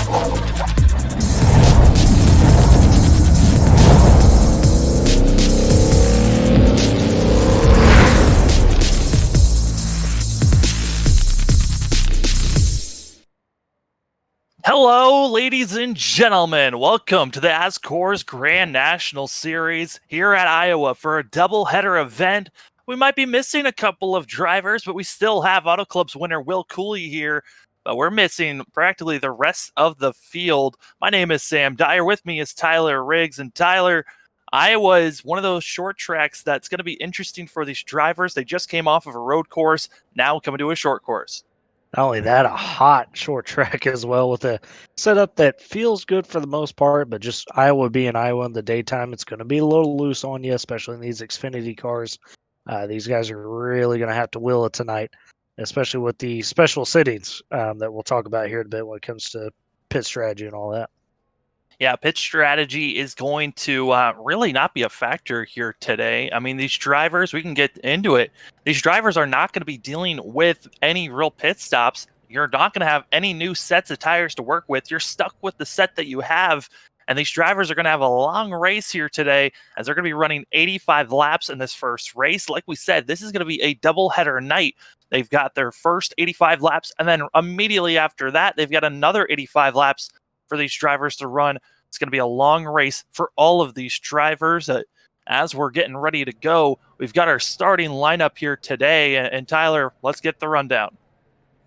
Hello, ladies and gentlemen. Welcome to the ASCORS Grand National Series here at Iowa for a doubleheader event. We might be missing a couple of drivers, but we still have Auto Club's winner Will Cooley here. But we're missing practically the rest of the field. My name is Sam Dyer. With me is Tyler Riggs. And Tyler, Iowa is one of those short tracks that's going to be interesting for these drivers. They just came off of a road course, now coming to a short course. Not only that, a hot short track as well with a setup that feels good for the most part, but just Iowa being Iowa in the daytime, it's going to be a little loose on you, especially in these Xfinity cars. These guys are really going to have to will it tonight, especially with the special sittings that we'll talk about here in a bit when it comes to pit strategy and all that. Yeah, pitch strategy is going to really not be a factor here today. I mean, these drivers, we can get into it. These drivers are not going to be dealing with any real pit stops. You're not going to have any new sets of tires to work with. You're stuck with the set that you have. And these drivers are going to have a long race here today as they're going to be running 85 laps in this first race. Like we said, this is going to be a doubleheader night. They've got their first 85 laps, and then immediately after that, they've got another 85 laps for these drivers to run. It's going to be a long race for all of these drivers. As we're getting ready to go, we've got our starting lineup here today. And Tyler, let's get the rundown.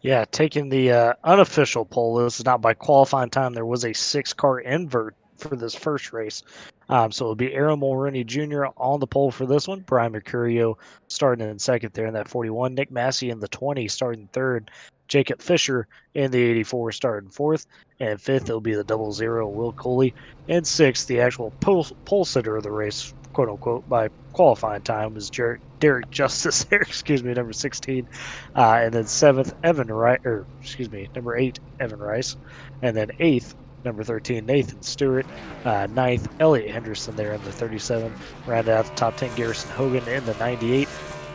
Yeah, taking the unofficial poll, this is not by qualifying time. There was a 6-car invert for this first race. So it'll be Aaron Mulrooney Jr. on the pole for this one. Brian Mercurio starting in second there in that 41. Nick Massey in the 20 starting third. Jacob Fisher in the 84 starting fourth. And fifth, it'll be the 00 Will Cooley. And sixth, the actual pole sitter of the race, quote unquote, by qualifying time was Derek Justice there, number 16. And then seventh, number 8, Evan Rice. And then eighth, number 13, Nathan Stewart. Ninth, Elliot Henderson there in the 37. Rounded out the top 10, Garrison Hogan in the 98.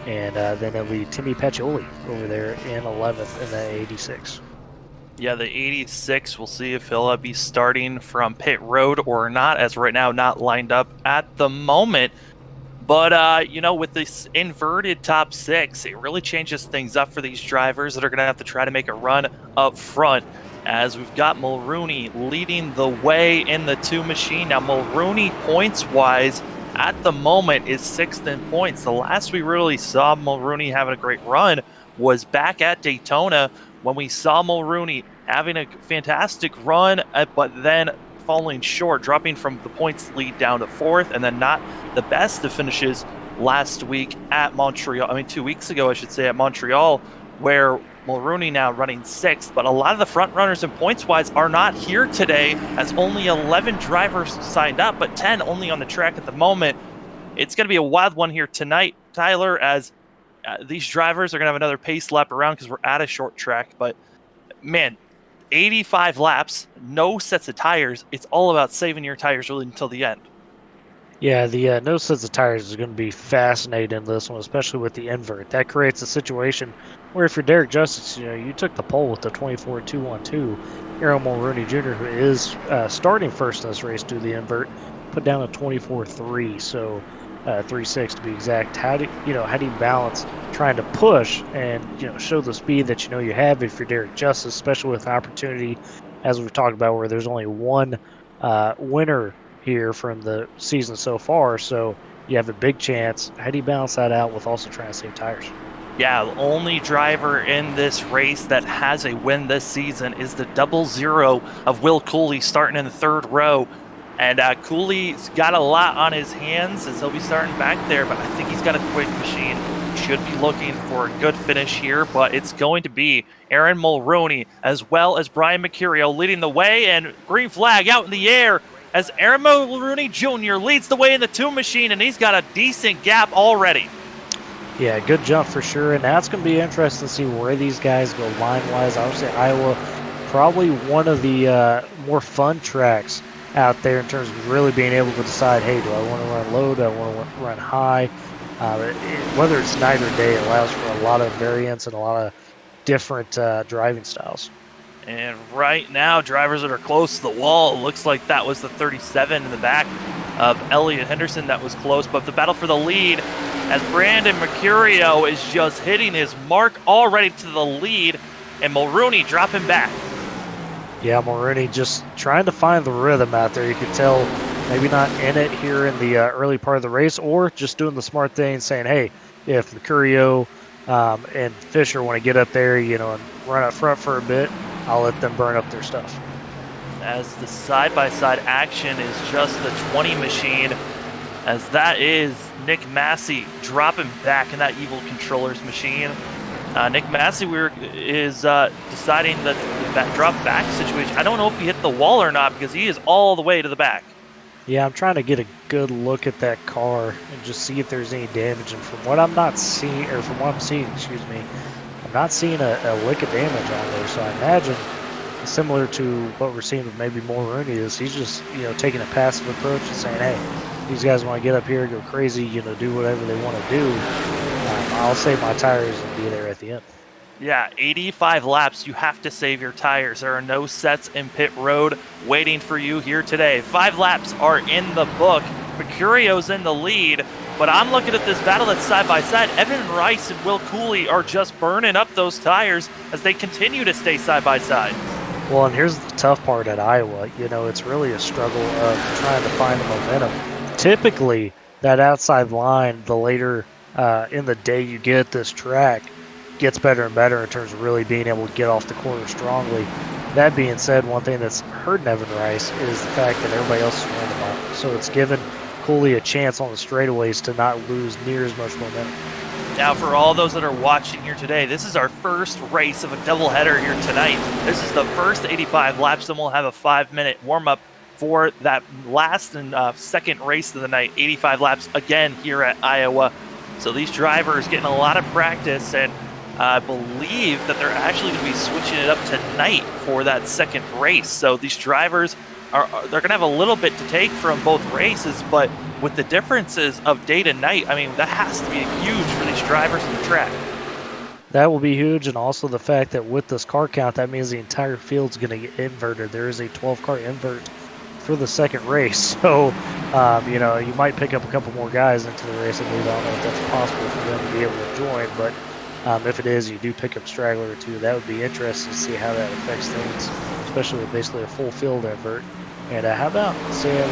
And then it'll be Timmy Pacioli over there in 11th in the 86. Yeah, the 86, we'll see if he'll be starting from pit road or not, as right now not lined up at the moment. But, with this inverted top 6, it really changes things up for these drivers that are going to have to try to make a run up front, as we've got Mulrooney leading the way in the 2 machine. Now, Mulrooney, points-wise, at the moment is 6th in points. The last we really saw Mulrooney having a great run was back at Daytona, when we saw Mulrooney having a fantastic run, but then falling short, dropping from the points lead down to 4th, and then not the best of finishes last week at Montreal. 2 weeks ago, I should say, at Montreal, where Mulrooney now running 6th. But a lot of the front runners and points-wise are not here today, as only 11 drivers signed up, but 10 only on the track at the moment. It's going to be a wild one here tonight, Tyler, as these drivers are going to have another pace lap around because we're at a short track. But, man, 85 laps, no sets of tires. It's all about saving your tires really until the end. Yeah, the no sets of tires is going to be fascinating in this one, especially with the invert. That creates a situation where if you're Derek Justice, you took the pole with the 24-212. Aaron Mulrooney Jr., who is starting first in this race due to the invert, put down a 24-3, so 3.6 to be exact. How do you balance trying to push and show the speed that you have if you're Derek Justice, especially with an opportunity, as we've talked about, where there's only one winner here from the season so far, so you have a big chance. How do you balance that out with also trying to save tires? Yeah, the only driver in this race that has a win this season is the 00 of Will Cooley starting in the 3rd row. And Cooley's got a lot on his hands as he'll be starting back there, but I think he's got a quick machine. Should be looking for a good finish here, but it's going to be Aaron Mulrooney as well as Brian Mercurio leading the way, and green flag out in the air as Aaron Mulrooney Jr. leads the way in the 2 machine, and he's got a decent gap already. Yeah, good jump for sure, and that's going to be interesting to see where these guys go line-wise. Obviously, Iowa, probably one of the more fun tracks out there in terms of really being able to decide, hey, do I want to run low, do I want to run high? Whether it's night or day, it allows for a lot of variance and a lot of different driving styles. And right now, drivers that are close to the wall, looks like that was the 37 in the back of Elliott Henderson that was close. But the battle for the lead, as Brandon Mercurio is just hitting his mark already to the lead, and Mulrooney dropping back. Yeah, Mulrooney just trying to find the rhythm out there. You could tell maybe not in it here in the early part of the race, or just doing the smart thing, saying, hey, if Mercurio and Fisher want to get up there, and run up front for a bit, I'll let them burn up their stuff. As the side-by-side action is just the 20 machine, as that is Nick Massey dropping back in that Evil Controllers machine. Nick Massey is deciding the drop back situation. I don't know if he hit the wall or not because he is all the way to the back. Yeah, I'm trying to get a good look at that car and just see if there's any damage. And from what I'm seeing, I'm not seeing a lick of damage on there. So I imagine similar to what we're seeing with maybe Mulrooney is he's just, taking a passive approach and saying, hey, these guys want to get up here, go crazy, do whatever they want to do. I'll save my tires and be there at the end. Yeah, 85 laps. You have to save your tires. There are no sets in pit road waiting for you here today. 5 laps are in the book. Mercurio's in the lead, but I'm looking at this battle that's side by side. Evan Rice and Will Cooley are just burning up those tires as they continue to stay side by side. Well, and here's the tough part at Iowa. It's really a struggle of trying to find the momentum. Typically, that outside line, the later in the day you get this track, gets better and better in terms of really being able to get off the corner strongly. That being said, one thing that's hurting Evan Rice is the fact that everybody else is running them off. So it's given Cooley a chance on the straightaways to not lose near as much momentum. Now, for all those that are watching here today, this is our first race of a doubleheader here tonight. This is the first 85 laps, then we'll have a 5-minute warm-up for that last and second race of the night. 85 laps again here at Iowa. So these drivers getting a lot of practice, and I believe that they're actually going to be switching it up tonight for that second race. So these drivers they're going to have a little bit to take from both races, but with the differences of day to night, I mean, that has to be huge for these drivers on the track. That will be huge, and also the fact that with this car count, that means the entire field's going to get inverted. There is a 12-car invert for the second race, so you might pick up a couple more guys into the race. I believe, I don't know if that's possible for them to be able to join, but if it is, you do pick up straggler or two. That would be interesting to see how that affects things, especially with basically a full field invert. And how about Sam?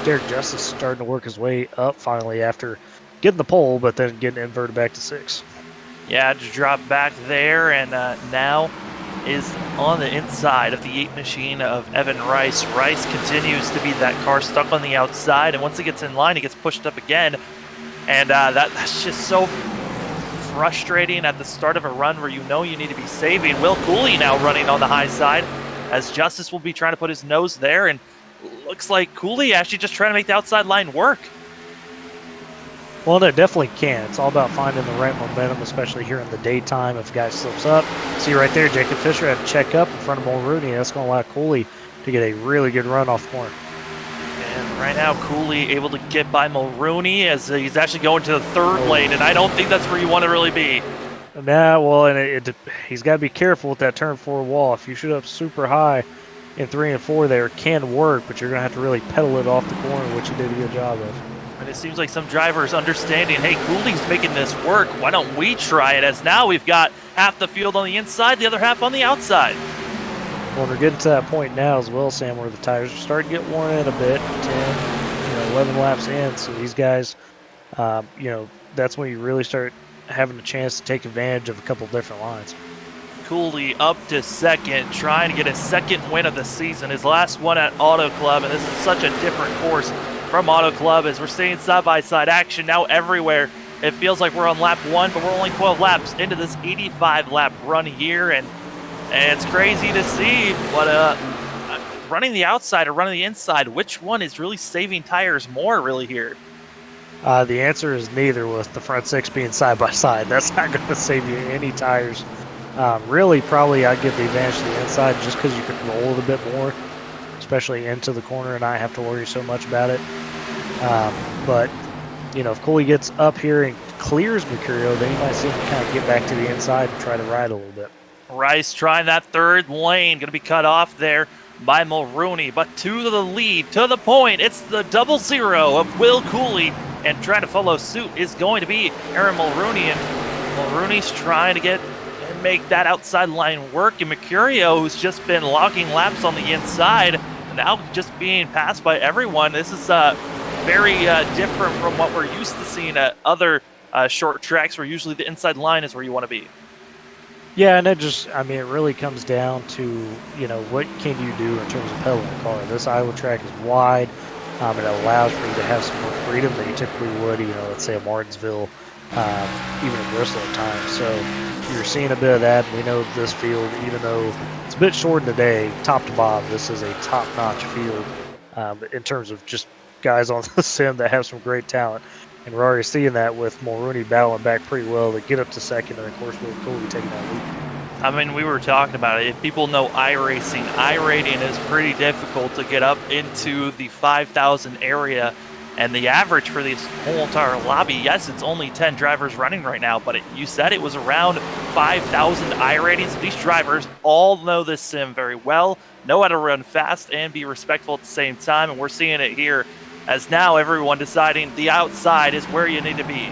Derek Justice starting to work his way up finally after getting the pole, but then getting inverted back to 6. Yeah, just drop back there, and now is on the inside of the 8 machine of Evan Rice. Rice continues to be that car stuck on the outside, and once he gets in line, he gets pushed up again. And that's just so frustrating at the start of a run where you need to be saving. Will Cooley now running on the high side, as Justice will be trying to put his nose there, and looks like Cooley actually just trying to make the outside line work. Well, it definitely can. It's all about finding the right momentum, especially here in the daytime. If a guy slips up, see right there, Jacob Fisher had to check up in front of Mulrooney. That's going to allow Cooley to get a really good run off the corner. And right now, Cooley able to get by Mulrooney as he's actually going to the third lane, and I don't think that's where you want to really be. Nah, well, and he's got to be careful with that turn 4 wall. If you shoot up super high in 3 and 4 there, it can work, but you're going to have to really pedal it off the corner, which you did a good job of. And it seems like some drivers understanding, hey, Cooley's making this work. Why don't we try it? As now we've got half the field on the inside, the other half on the outside. Well, we're getting to that point now as well, Sam, where the tires are starting to get worn in a bit. 10, 11 laps in. So these guys, that's when you really start having a chance to take advantage of a couple different lines. Cooley up to second, trying to get his second win of the season. His last one at Auto Club, and this is such a different course from Auto Club as we're seeing side-by-side action now everywhere. It feels like we're on lap 1, but we're only 12 laps into this 85-lap run here, and it's crazy to see. But running the outside or running the inside, which one is really saving tires more really here? The answer is neither, with the front 6 being side-by-side. That's not going to save you any tires. Really, probably I'd give the advantage to the inside just because you can roll it a bit more, especially into the corner, and I have to worry so much about it. But, if Cooley gets up here and clears Mercurio, then you might see him kind of get back to the inside and try to ride a little bit. Rice trying that third lane, going to be cut off there by Mulrooney, but to the lead, to the point. It's the 0-0 of Will Cooley, and trying to follow suit is going to be Aaron Mulrooney, and Mulrooney's trying to get and make that outside line work, and Mercurio, who's just been logging laps on the inside, now just being passed by everyone. This is very different from what we're used to seeing at other short tracks, where usually the inside line is where you want to be. Yeah, and it really comes down to, what can you do in terms of pedaling the car. This Iowa track is wide. It allows for you to have some more freedom than you typically would, let's say a Martinsville, even a Bristol at times. So you're seeing a bit of that. We know this field, even though it's a bit short in the day, top to bottom, this is a top-notch field in terms of just guys on the sim that have some great talent. And we're already seeing that with Mulrooney battling back pretty well to get up to second, and of course Will Cooley taking that lead. I mean, we were talking about it. If people know iRacing, iRating is pretty difficult to get up into the 5,000 area. And the average for this whole entire lobby, yes, it's only 10 drivers running right now, but you said it was around 5,000 iRatings. These drivers all know this sim very well, know how to run fast and be respectful at the same time. And we're seeing it here, as now everyone deciding the outside is where you need to be.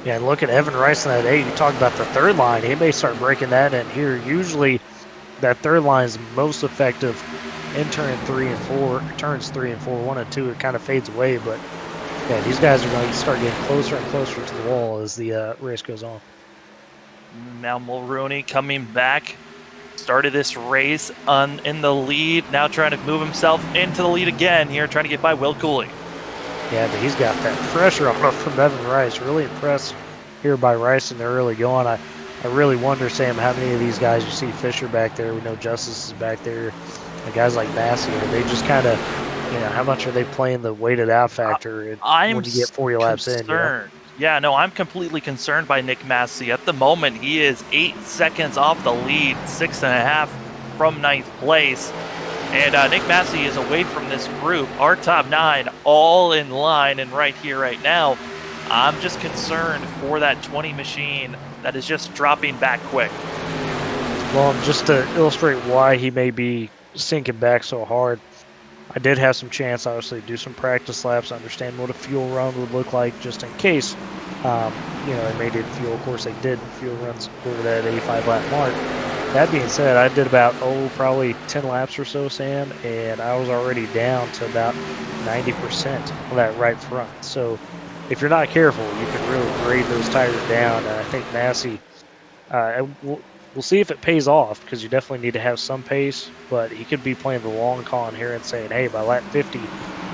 Yeah, and look at Evan Rice in that 8. You talked about the third line. He may start breaking that in here. Usually that third line is most effective in turns 3 and 4. 1 and 2, it kind of fades away. But yeah, these guys are going to start getting closer and closer to the wall as the race goes on. Now Mulrooney coming back. Started this race in the lead, now trying to move himself into the lead again here, trying to get by Will Cooley. Yeah, but he's got that pressure on him from Evan Rice. Really impressed here by Rice in the early going. I really wonder, Sam, how many of these guys, you see Fisher back there, we know Justice is back there, and guys like Massey, are they just kind of, how much are they playing the weighted out factor when you get 40 laps in? Yeah, no, I'm completely concerned by Nick Massey. At the moment, he is 8 seconds off the lead, 6.5 from 9th place. And Nick Massey is away from this group. Our top 9 all in line, and right here, right now, I'm just concerned for that 20 machine that is just dropping back quick. Well, just to illustrate why he may be sinking back so hard, I did have some chance, obviously, to do some practice laps, understand what a fuel run would look like just in case. They may did fuel. Of course, they did fuel runs over that 85 lap mark. That being said, I did about, probably 10 laps or so, Sam, and I was already down to about 90% on that right front. So if you're not careful, you can really grade those tires down. And I think Massey, we'll see if it pays off, because you definitely need to have some pace, but he could be playing the long con here and saying, hey, by lap 50,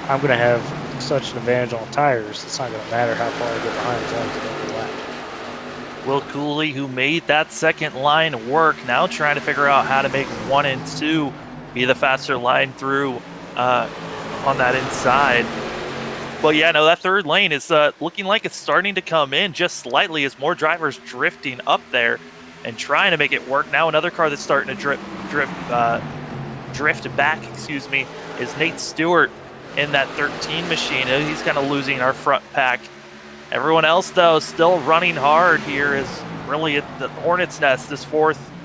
I'm going to have such an advantage on tires, it's not going to matter how far I get behind as long as I don't get lapped. Will Cooley, who made that second line work, now trying to figure out how to make 1 and 2 be the faster line through on that inside. But yeah, no, that third lane is looking like it's starting to come in just slightly as more drivers drifting up there and trying to make it work. Now another car that's starting to drift back, is Nate Stewart in that 13 machine. He's kind of losing our front pack. Everyone else, though, still running hard here, is really at the Hornet's Nest. This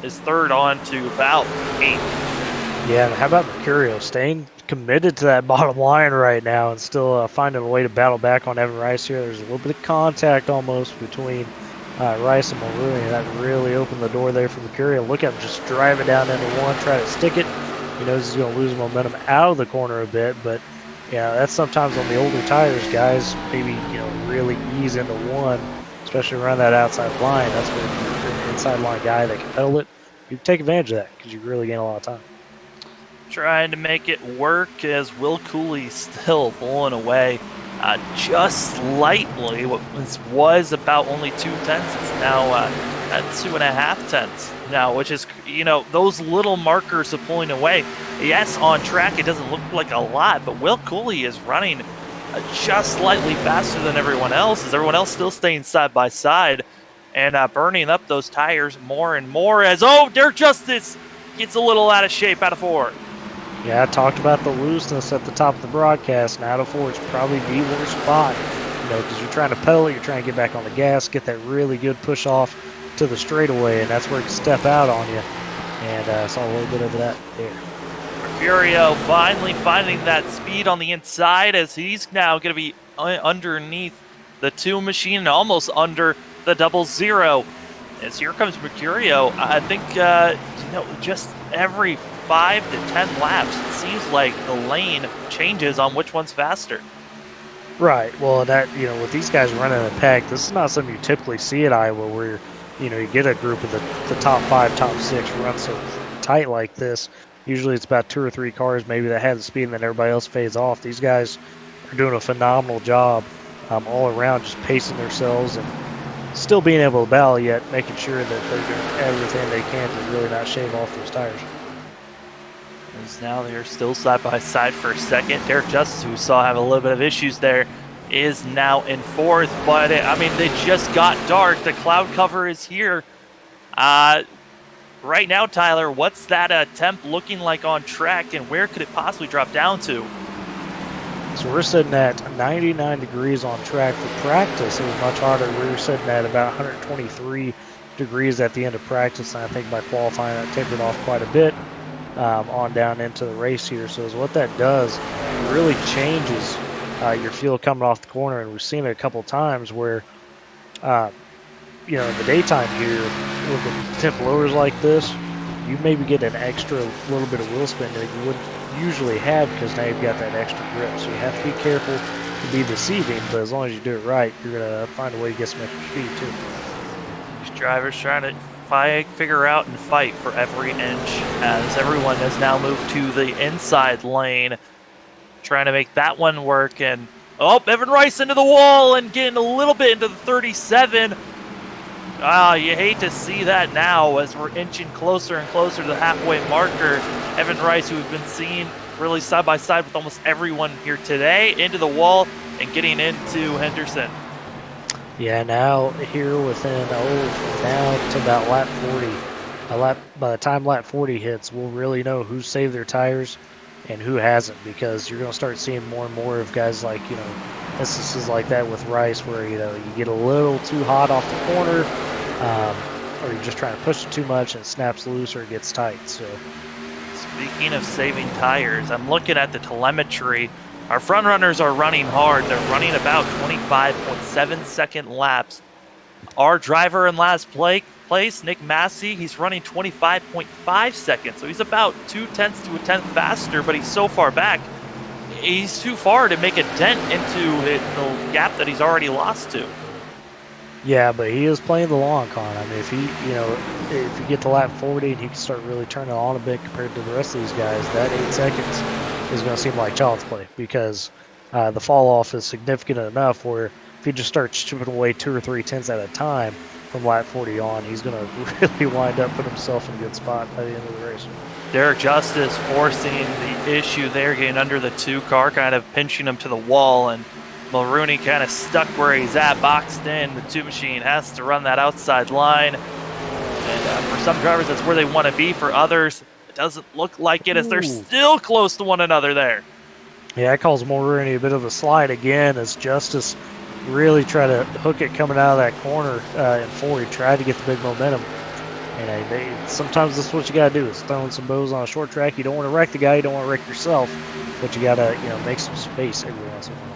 is third on to about 8th. Yeah, and how about Mercurio staying committed to that bottom line right now and still finding a way to battle back on Evan Rice here. There's a little bit of contact almost between Rice and Mulrooney, and that really opened the door there for Mercurio. Look at him just driving down into one, try to stick it. He knows he's going to lose momentum out of the corner a bit, but yeah, that's sometimes on the older tires, guys, maybe, really ease into one, especially around that outside line. That's where if you're an inside line guy that can pedal it, you take advantage of that because you really gain a lot of time. Trying to make it work as Will Cooley still pulling away just slightly. What was about only 2 tenths, it's now at 2.5 tenths now, which is, those little markers of pulling away. Yes, on track it doesn't look like a lot, but Will Cooley is running just slightly faster than everyone else, as everyone else still staying side by side and burning up those tires more and more as, Dare Justice gets a little out of shape out of 4. Yeah, I talked about the looseness at the top of the broadcast, and out of 4 is probably the worst spot, because you're trying to pedal it, you're trying to get back on the gas, get that really good push off, to the straightaway, and that's where it can step out on you. And saw a little bit of that there. Mercurio finally finding that speed on the inside as he's now going to be underneath the 2 machine and almost under the 00. As here comes Mercurio, I think, just every 5 to 10 laps, it seems like the lane changes on which one's faster. Right. Well, that, with these guys running a pack, this is not something you typically see at Iowa where, you get a group of the top 5, top 6 run so tight like this. Usually it's about 2 or 3 cars maybe that have the speed and then everybody else fades off. These guys are doing a phenomenal job all around, just pacing themselves and still being able to battle, yet making sure that they're doing everything they can to really not shave off those tires. As now they're still side by side for a second. Derek Justice, who we saw have a little bit of issues there, is now in 4th. But they just got dark. The cloud cover is here. Right now, Tyler, what's that temp looking like on track, and where could it possibly drop down to? So we're sitting at 99 degrees on track for practice. It was much hotter. We were sitting at about 123 degrees at the end of practice, and I think by qualifying that tapered off quite a bit on down into the race here. So what that does, it really changes your fuel coming off the corner, and we've seen it a couple times where, in the daytime here, with the temp lowers like this, you maybe get an extra little bit of wheel spin that you wouldn't usually have because now you've got that extra grip. So you have to be careful to be deceiving, but as long as you do it right, you're going to find a way to get some extra speed too. These drivers trying to figure out and fight for every inch as everyone has now moved to the inside lane, trying to make that one work. And Evan Rice into the wall and getting a little bit into the 37. You hate to see that now as we're inching closer and closer to the halfway marker. Evan Rice, who we've been seeing really side by side with almost everyone here today, into the wall and getting into Henderson. Yeah, now here within, now to about lap 40. By the time lap 40 hits, we'll really know who saved their tires and who hasn't, because you're going to start seeing more and more of guys like, instances like that with Rice where, you get a little too hot off the corner, or you're just trying to push it too much and it snaps loose or it gets tight. So, speaking of saving tires, I'm looking at the telemetry. Our front runners are running hard. They're running about 25.7 second laps. Our driver in last place, Nick Massey, he's running 25.5 seconds. So he's about 0.2 to a tenth faster, but he's so far back. He's too far to make a dent into the gap that he's already lost to. Yeah, but he is playing the long con. I mean, if if you get to lap 40 and he can start really turning on a bit compared to the rest of these guys, that 8 seconds is going to seem like child's play, because the fall off is significant enough where if he just starts chipping away 2 or 3 tenths at a time from lap 40 on, he's going to really wind up putting himself in a good spot by the end of the race. Derek Justice forcing the issue there, getting under the 2 car, kind of pinching him to the wall, and Mulrooney kind of stuck where he's at, boxed in. The 2 machine has to run that outside line. And for some drivers, that's where they want to be. For others, it doesn't look like it, as they're still close to one another there. Yeah, that calls Mulrooney a bit of a slide again, as Justice really tried to hook it coming out of that corner in 4. He tried to get the big momentum. And sometimes that's what you got to do, is throwing some bows on a short track. You don't want to wreck the guy, you don't want to wreck yourself, but you got to make some space every once in a while.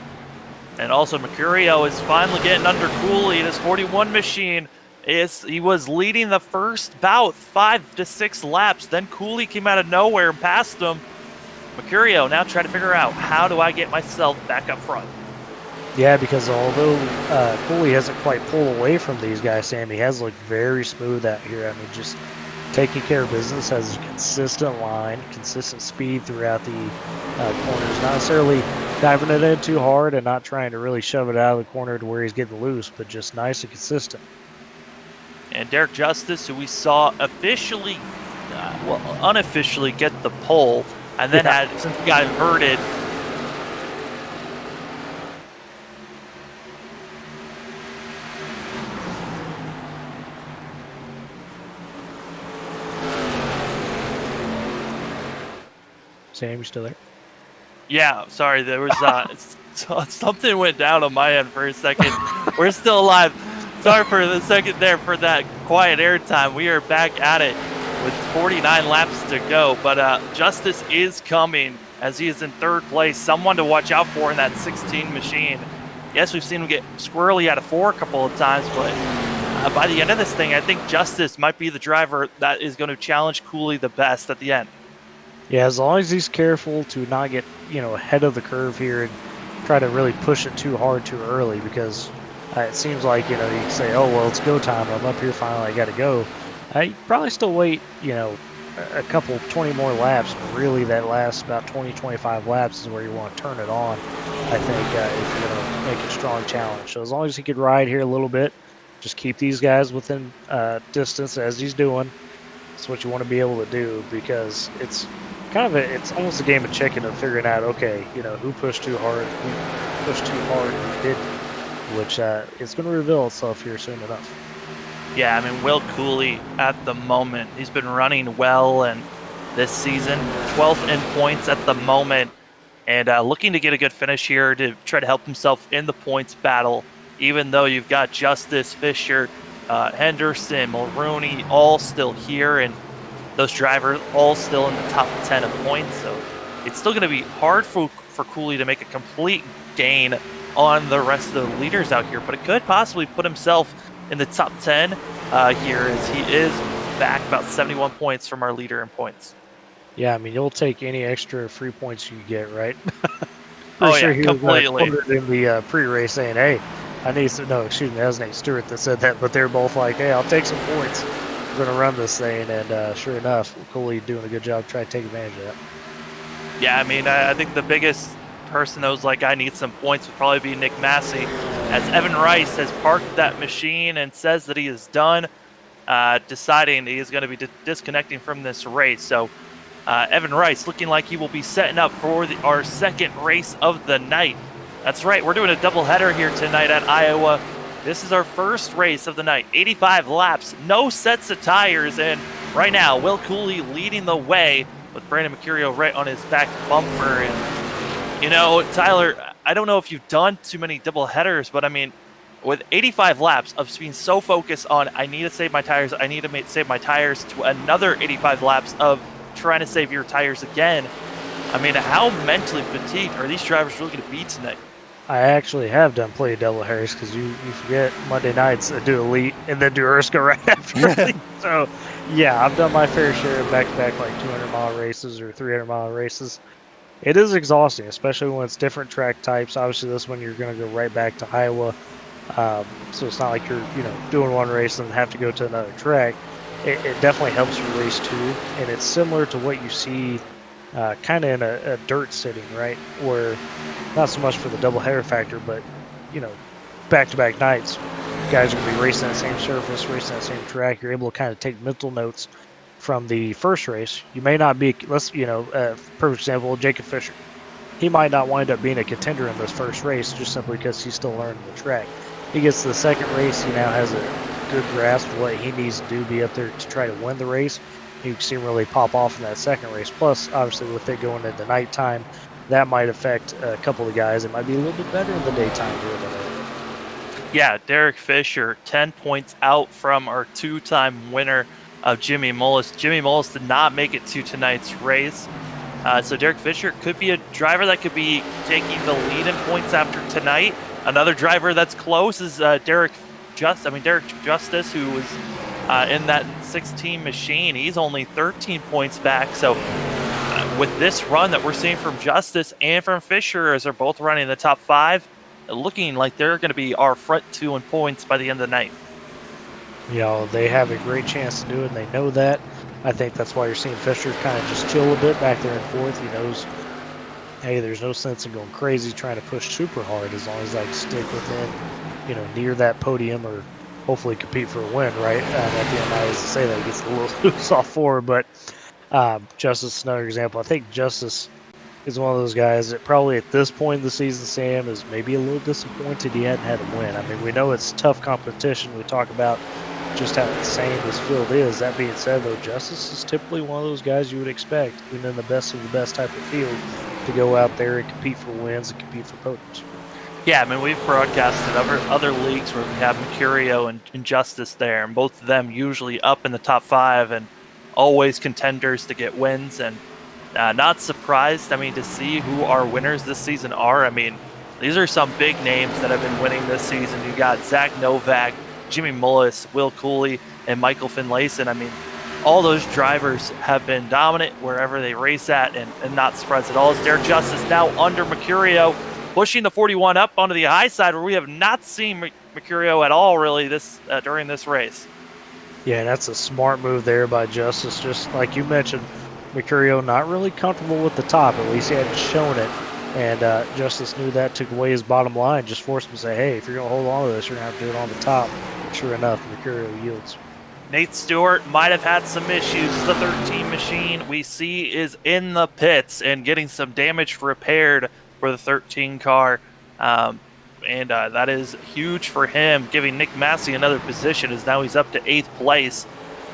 And also, Mercurio is finally getting under Cooley. His 41 machine he was leading the first bout 5 to 6 laps. Then Cooley came out of nowhere and passed him. Mercurio now trying to figure out, how do I get myself back up front? Yeah, because although Cooley hasn't quite pulled away from these guys, Sam, he has looked very smooth out here. I mean, just taking care of business, has a consistent line, consistent speed throughout the corners. Not necessarily diving it in too hard and not trying to really shove it out of the corner to where he's getting loose, but just nice and consistent. And Derek Justice, who we saw officially, unofficially get the pole, and then since he got inverted, Sam, you still there? Yeah, sorry, there was something went down on my end for a second. We're still alive. Sorry for the second there for that quiet airtime. We are back at it with 49 laps to go, but Justice is coming as he is in third place. Someone to watch out for in that 16 machine. Yes, we've seen him get squirrely out of 4 a couple of times, but by the end of this thing, I think Justice might be the driver that is going to challenge Cooley the best at the end. Yeah, as long as he's careful to not get, ahead of the curve here and try to really push it too hard too early, because it seems like, you can say, oh, well, it's go time. I'm up here finally. I got to go. You probably still wait, a couple, 20 more laps. Really, that last about 20, 25 laps is where you want to turn it on, I think, if you're going to make a strong challenge. So as long as he could ride here a little bit, just keep these guys within distance as he's doing. That's what you want to be able to do, because it's it's almost a game of chicken of figuring out, okay, who pushed too hard, who pushed too hard, and who didn't, which is going to reveal itself here soon enough. Yeah, I mean, Will Cooley at the moment, he's been running well and this season, 12th in points at the moment, and looking to get a good finish here to try to help himself in the points battle, even though you've got Justice, Fisher, Henderson, Mulrooney all still here, and those drivers all still in the top 10 of points. So it's still going to be hard for Cooley to make a complete gain on the rest of the leaders out here, but it could possibly put himself in the top 10 here, as he is back about 71 points from our leader in points. Yeah, I mean, you'll take any extra free points you get, right? Oh, sure yeah, he completely. was in the pre-race saying, hey, I need some, no, excuse me, that was Nate Stewart that said that, but they're both like, hey, I'll take some points. We're going to run this thing, and sure enough, Cooley doing a good job trying to take advantage of that. Yeah, I mean, I think the biggest person that was like, I need some points would probably be Nick Massey, as Evan Rice has parked that machine and says that he is done, deciding he is going to be disconnecting from this race. So Evan Rice looking like he will be setting up for our second race of the night. That's right, we're doing a doubleheader here tonight at Iowa. This is our first race of the night, 85 laps, no sets of tires, and right now, Will Cooley leading the way with Brandon Mercurio right on his back bumper. And, Tyler, I don't know if you've done too many doubleheaders, but I mean, with 85 laps of being so focused on, I need to save my tires, save my tires, to another 85 laps of trying to save your tires again, I mean, how mentally fatigued are these drivers really going to be tonight? I actually have done plenty of double headers, because you forget Monday nights I do Elite and then do ERSCA right after. So, yeah, I've done my fair share of back-to-back like 200-mile races or 300-mile races. It is exhausting, especially when it's different track types. Obviously, this one you're going to go right back to Iowa, so it's not like you're doing one race and have to go to another track. It definitely helps you race too, and it's similar to what you see kind of in a dirt sitting, right? Where not so much for the doubleheader factor, but back-to-back nights, guys are going to be racing that same surface, racing that same track. You're able to kind of take mental notes from the first race. You may not be, perfect example, Jacob Fisher. He might not wind up being a contender in this first race just simply because he's still learning the track. He gets to the second race, he now has a good grasp of what he needs to do, be up there to try to win the race. You can see him really pop off in that second race. Plus, obviously, with it going into nighttime, that might affect a couple of guys. It might be a little bit better in the daytime here than early. Yeah, Derek Fisher, 10 points out from our two-time winner of Jimmy Mullis. Jimmy Mullis did not make it to tonight's race. So Derek Fisher could be a driver that could be taking the lead in points after tonight. Another driver that's close is Derek Justice, who was in that 16 machine. He's only 13 points back. So with this run that we're seeing from Justice and from Fisher, as they're both running in the top 5, looking like they're going to be our front 2 in points by the end of the night. They have a great chance to do it, and they know that. I think that's why you're seeing Fisher kind of just chill a bit back there in fourth. He knows, hey, there's no sense in going crazy trying to push super hard, as long as I stick within, near that podium, or hopefully compete for a win, right? At the end, I always say that, he gets a little loose off forward, but Justice is another example. I think Justice is one of those guys that probably at this point in the season, Sam, is maybe a little disappointed he hadn't had a win. I mean, we know it's tough competition. We talk about just how insane this field is. That being said, though, Justice is typically one of those guys you would expect, even in the best of the best type of field, to go out there and compete for wins and compete for podiums. Yeah, I mean, we've broadcasted other leagues where we have Mercurio and Justice there, and both of them usually up in the top 5 and always contenders to get wins. And not surprised, I mean, to see who our winners this season are. I mean, these are some big names that have been winning this season. You got Zach Novak, Jimmy Mullis, Will Cooley, and Michael Finlayson. I mean, all those drivers have been dominant wherever they race at, and not surprised at all. As Derek Justice now under Mercurio, pushing the 41 up onto the high side, where we have not seen Mercurio at all really this during this race. Yeah, that's a smart move there by Justice. Just like you mentioned, Mercurio not really comfortable with the top. At least he hadn't shown it. And Justice knew that, took away his bottom line, just forced him to say, hey, if you're going to hold on to this, you're going to have to do it on the top. And sure enough, Mercurio yields. Nate Stewart might have had some issues. The 13 machine we see is in the pits and getting some damage repaired for the 13 car. And that is huge for him, giving Nick Massey another position, as now he's up to 8th place.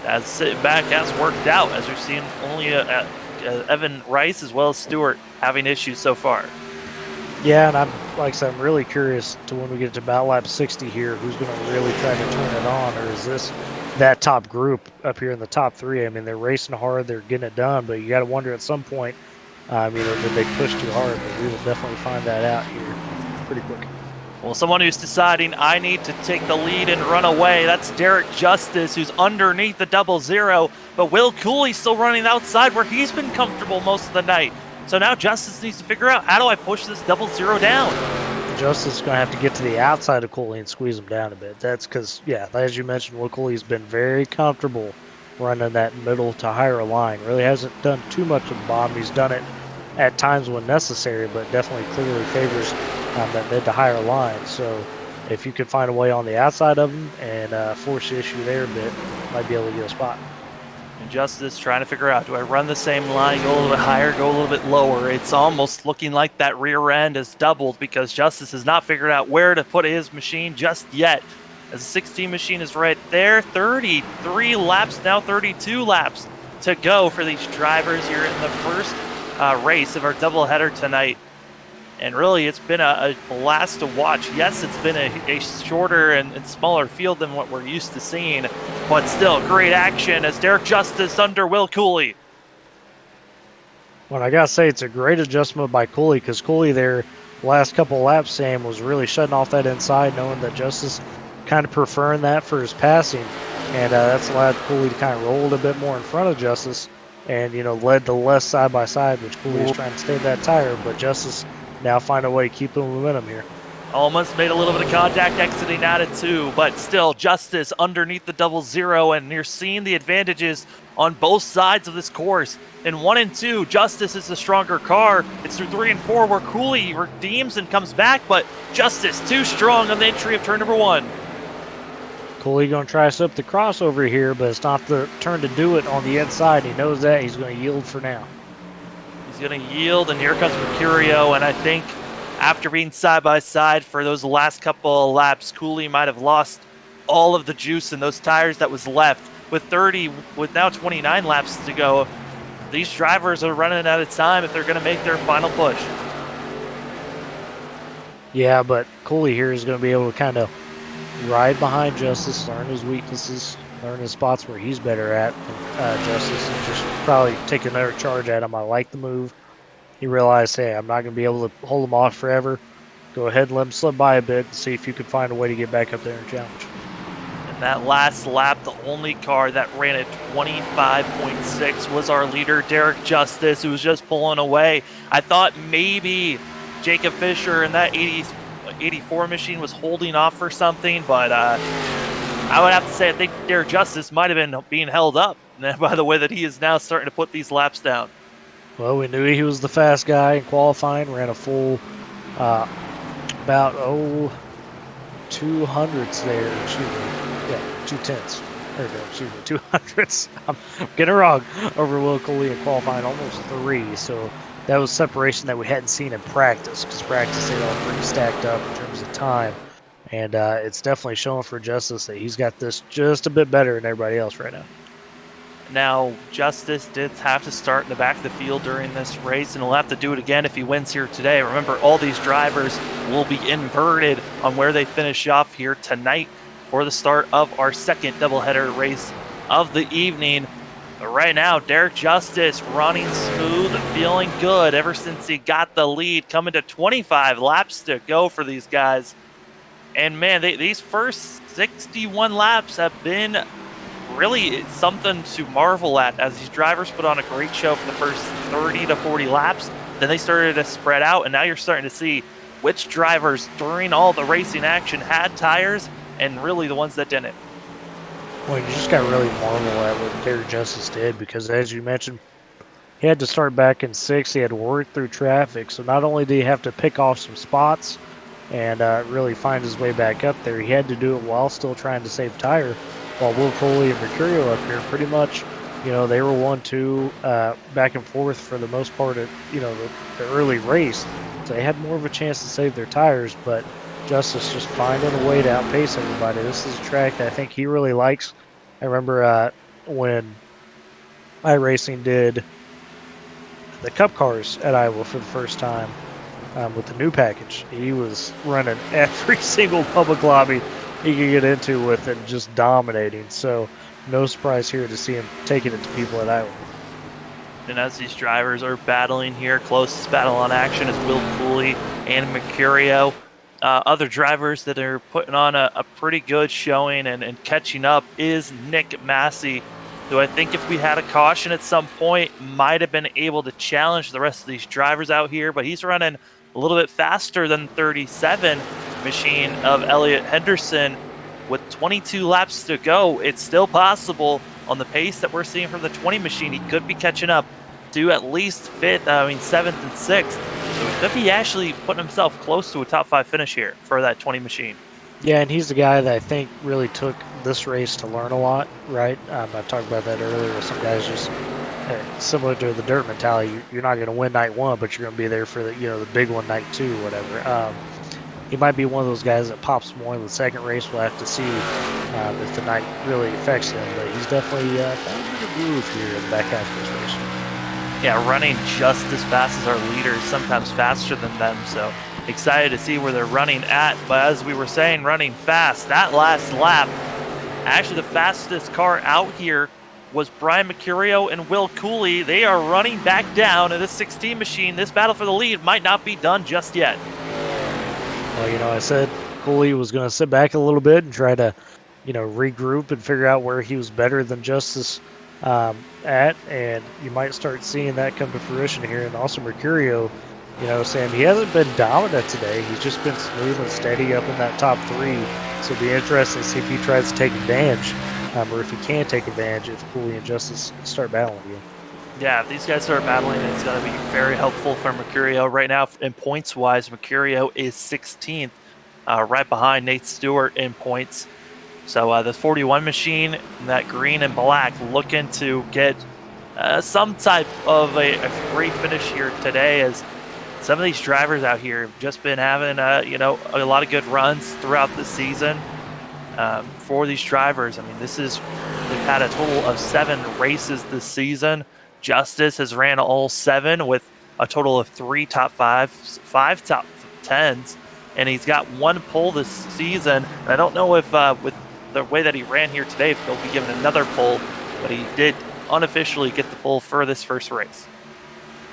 As sitting back has worked out, as we've seen only Evan Rice as well as Stewart having issues so far. Yeah, and I'm really curious to when we get to about lap 60 here, who's going to really try to turn it on, or is this that top group up here in the top 3? I mean, they're racing hard, they're getting it done, but you got to wonder at some point, did they push too hard? But we will definitely find that out here pretty quick. Well, someone who's deciding I need to take the lead and run away, that's Derek Justice, who's underneath the 00, but Will Cooley still running outside where he's been comfortable most of the night. So now Justice needs to figure out, how do I push this 00 down? Justice is going to have to get to the outside of Cooley and squeeze him down a bit. That's because, yeah, as you mentioned, Will Cooley's been very comfortable running that middle to higher line. Really hasn't done too much of the bottom. He's done it at times when necessary, but definitely clearly favors that mid to higher line. So if you could find a way on the outside of him and force the issue there a bit, might be able to get a spot. And Justice trying to figure out, do I run the same line, go a little bit higher, go a little bit lower? It's almost looking like that rear end has doubled, because Justice has not figured out where to put his machine just yet. As the 16 machine is right there, 33 laps, now 32 laps to go for these drivers here in the first race of our doubleheader tonight. And really, it's been a blast to watch. Yes, it's been a shorter and smaller field than what we're used to seeing, but still great action as Derek Justice under Will Cooley. Well, I gotta say, it's a great adjustment by Cooley, because Cooley there, last couple laps, Sam, was really shutting off that inside, knowing that Justice kind of preferring that for his passing, and that's allowed Cooley to kind of roll a bit more in front of Justice, and led to less side by side, which Cooley is trying to stay that tire, but Justice now find a way to keep the momentum here. Almost made a little bit of contact exiting out of 2, but still Justice underneath the 00, and you're seeing the advantages on both sides of this course. In 1 and 2, Justice is the stronger car. It's through 3 and 4 where Cooley redeems and comes back, but Justice too strong on the entry of turn number 1. Cooley going to try to set up the crossover here, but it's not the turn to do it on the inside. He knows that. He's going to yield for now. He's going to yield, and here comes Mercurio, and I think after being side by side for those last couple of laps, Cooley might have lost all of the juice in those tires that was left. With now 29 laps to go, these drivers are running out of time if they're going to make their final push. Yeah, but Cooley here is going to be able to kind of ride behind Justice, learn his weaknesses, learn his spots where he's better at Justice, and just probably take another charge at him. I like the move. He realized, hey, I'm not going to be able to hold him off forever. Go ahead and let him slip by a bit and see if you can find a way to get back up there and challenge. And that last lap, the only car that ran at 25.6 was our leader, Derek Justice, who was just pulling away. I thought maybe Jacob Fisher and that 84 machine was holding off for something, but I would have to say I think Derek Justice might have been being held up by the way that he is now starting to put these laps down. Well, we knew he was the fast guy in qualifying, ran a full about 200s there, excuse me, yeah, 210s. There we go, excuse me, 200s. I'm getting it wrong over Will Cooley in qualifying, almost 3, so that was separation that we hadn't seen in practice, because practice they all pretty stacked up in terms of time. And it's definitely showing for Justice that he's got this just a bit better than everybody else right now. Now, Justice did have to start in the back of the field during this race, and he'll have to do it again if he wins here today. Remember, all these drivers will be inverted on where they finish off here tonight for the start of our second doubleheader race of the evening. But right now, Derek Justice running smooth, feeling good ever since he got the lead, coming to 25 laps to go for these guys. And man, these first 61 laps have been really something to marvel at, as these drivers put on a great show for the first 30 to 40 laps. Then they started to spread out, and now you're starting to see which drivers during all the racing action had tires and really the ones that didn't. Well, you just got to really marvel at what Derek Justice did, because as you mentioned, he had to start back in 6th. He had to work through traffic. So not only did he have to pick off some spots and really find his way back up there, he had to do it while still trying to save tire. While Will Coley and Mercurio up here, pretty much, they were 1-2 back and forth for the most part of, the early race. So they had more of a chance to save their tires, but Justice just finding a way to outpace everybody. This is a track that I think he really likes. I remember when iRacing did the Cup cars at Iowa for the first time with the new package. He was running every single public lobby he could get into with it, just dominating. So no surprise here to see him taking it to people at Iowa. And as these drivers are battling here, closest battle on action is Will Cooley and Mercurio. Other drivers that are putting on a pretty good showing and catching up is Nick Massey, who I think if we had a caution at some point might have been able to challenge the rest of these drivers out here, but he's running a little bit faster than 37 machine of Elliott Henderson. With 22 laps to go, it's still possible on the pace that we're seeing from the 20 machine. He could be catching up to at least 7th and 6th. So he could be actually putting himself close to a top 5 finish here for that 20 machine. Yeah, and he's the guy that I think really took this race to learn a lot, right? I talked about that earlier. Some guys just similar to the dirt mentality. You're not going to win night 1, but you're going to be there for the big one night 2, whatever. He might be one of those guys that pops more in the second race. We'll have to see if the night really affects him, but he's definitely found a groove here in the back half of this race. Yeah, running just as fast as our leaders, sometimes faster than them. So excited to see where they're running at. But as we were saying, running fast. That last lap, actually the fastest car out here was Brian Mercurio and Will Cooley. They are running back down in this 16 machine. This battle for the lead might not be done just yet. Well, I said Cooley was going to sit back a little bit and try to, regroup and figure out where he was better than Justice at, and you might start seeing that come to fruition here. And also Mercurio, Sam, he hasn't been dominant today. He's just been smooth and steady up in that top 3. So it'll be interesting to see if he tries to take advantage, or if he can take advantage if Cooley and Justice start battling again. Yeah, if these guys start battling, it's going to be very helpful for Mercurio. Right now, in points-wise, Mercurio is 16th, right behind Nate Stewart in points. So the 41 machine, that green and black, looking to get some type of a great finish here today, as some of these drivers out here have just been having, a lot of good runs throughout the season. For these drivers, I mean, they've had a total of 7 races this season. Justice has ran all 7 with a total of 3 top 5s, 5 top 10s, and he's got 1 pole this season. And I don't know if with the way that he ran here today, if he'll be given another pole, but he did unofficially get the pole for this first race.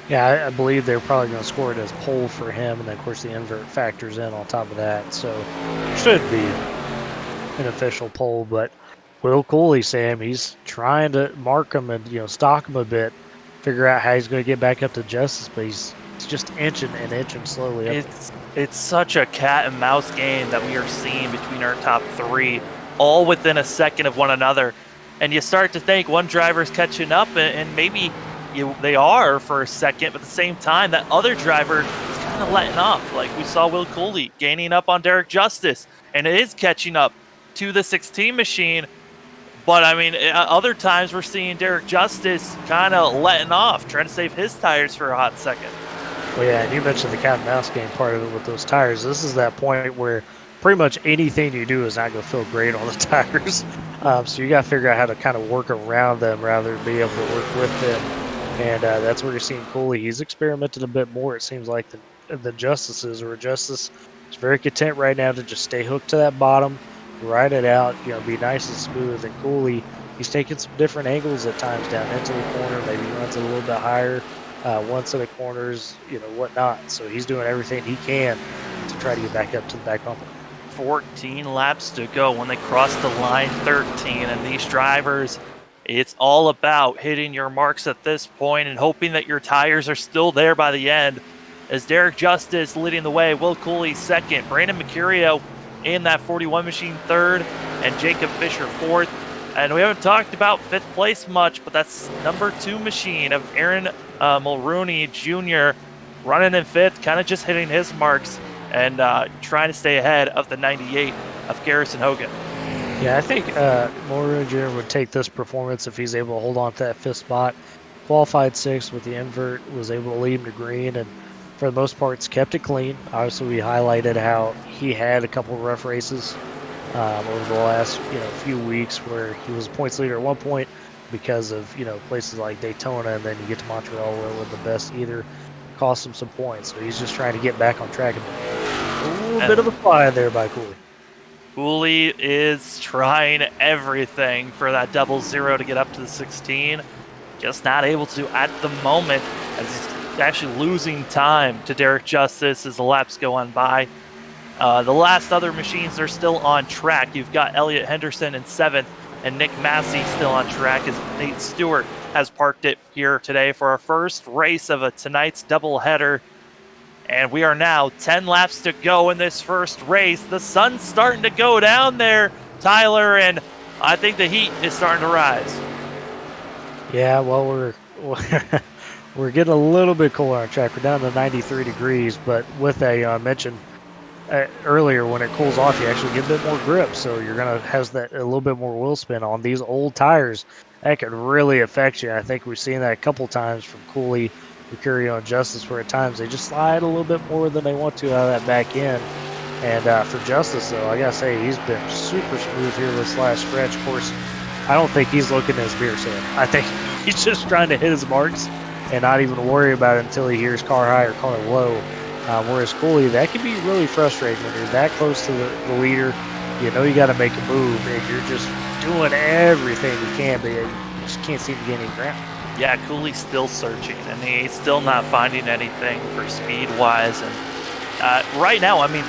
Yeah, I believe they're probably going to score it as pole for him, and then of course the invert factors in on top of that, so should be an official pole. But Will Cooley, Sam, he's trying to mark him and stalk him a bit, figure out how he's going to get back up to Justice, but he's just inching slowly up. It's such a cat and mouse game that we are seeing between our top 3, all within a second of one another. And you start to think one driver's catching up, and maybe they are for a second, but at the same time, that other driver is kind of letting off. Like we saw Will Cooley gaining up on Derek Justice, and it is catching up to the 16 machine. But, I mean, other times we're seeing Derek Justice kind of letting off, trying to save his tires for a hot second. Well, yeah, and you mentioned the cat and mouse game part of it with those tires. This is that point where pretty much anything you do is not going to feel great on the tires. So you got to figure out how to kind of work around them rather than be able to work with them. And that's where you're seeing Cooley. He's experimented a bit more, it seems like, than Justice is, where Justice is very content right now to just stay hooked to that bottom, ride it out, be nice and smooth. And Cooley, he's taking some different angles at times down into the corner, maybe runs it a little bit higher, one set of corners, whatnot. So he's doing everything he can to try to get back up to the back bumper. 14 laps to go when they cross the line 13, and these drivers, it's all about hitting your marks at this point and hoping that your tires are still there by the end. As Derek Justice leading the way, Will Cooley second, Brandon Mercurio in that 41 machine third, and Jacob Fisher fourth. And we haven't talked about fifth place much, but that's number 2 machine of Aaron Mulrooney Jr. running in fifth, kind of just hitting his marks and trying to stay ahead of the 98 of Garrison Hogan. Yeah, I think Mulrooney Jr. would take this performance if he's able to hold on to that fifth spot. Qualified sixth with the invert, was able to lead him to green, and for the most part, kept it clean. Obviously, we highlighted how he had a couple of rough races over the last few weeks where he was a points leader at one point because of places like Daytona, and then you get to Montreal where the best either cost him some points. So he's just trying to get back on track. A little bit of a fly there by Cooley. Cooley is trying everything for that 00 to get up to the 16. Just not able to at the moment, as he's actually losing time to Derek Justice as the laps go on by. The last other machines are still on track. You've got Elliot Henderson in 7th and Nick Massey still on track as Nate Stewart has parked it here today for our first race of tonight's doubleheader. And we are now 10 laps to go in this first race. The sun's starting to go down there, Tyler, and I think the heat is starting to rise. Yeah, well, we're getting a little bit cooler on track. We're down to 93 degrees, but with that, I mentioned earlier, when it cools off, you actually get a bit more grip, so you're going to have that a little bit more wheel spin on these old tires. That could really affect you. I think we've seen that a couple times from Cooley, Mercurio, and Justice, where at times they just slide a little bit more than they want to out of that back end. And for Justice, though, I got to say, he's been super smooth here this last stretch. Of course, I don't think he's looking at his beer set. I think he's just trying to hit his marks and not even worry about it until he hears car high or car low. Whereas Cooley, that can be really frustrating when you're that close to the leader. You got to make a move, and you're just doing everything you can, but you just can't seem to get any ground. Yeah, Cooley's still searching, and he's still not finding anything for speed-wise. And right now, I mean,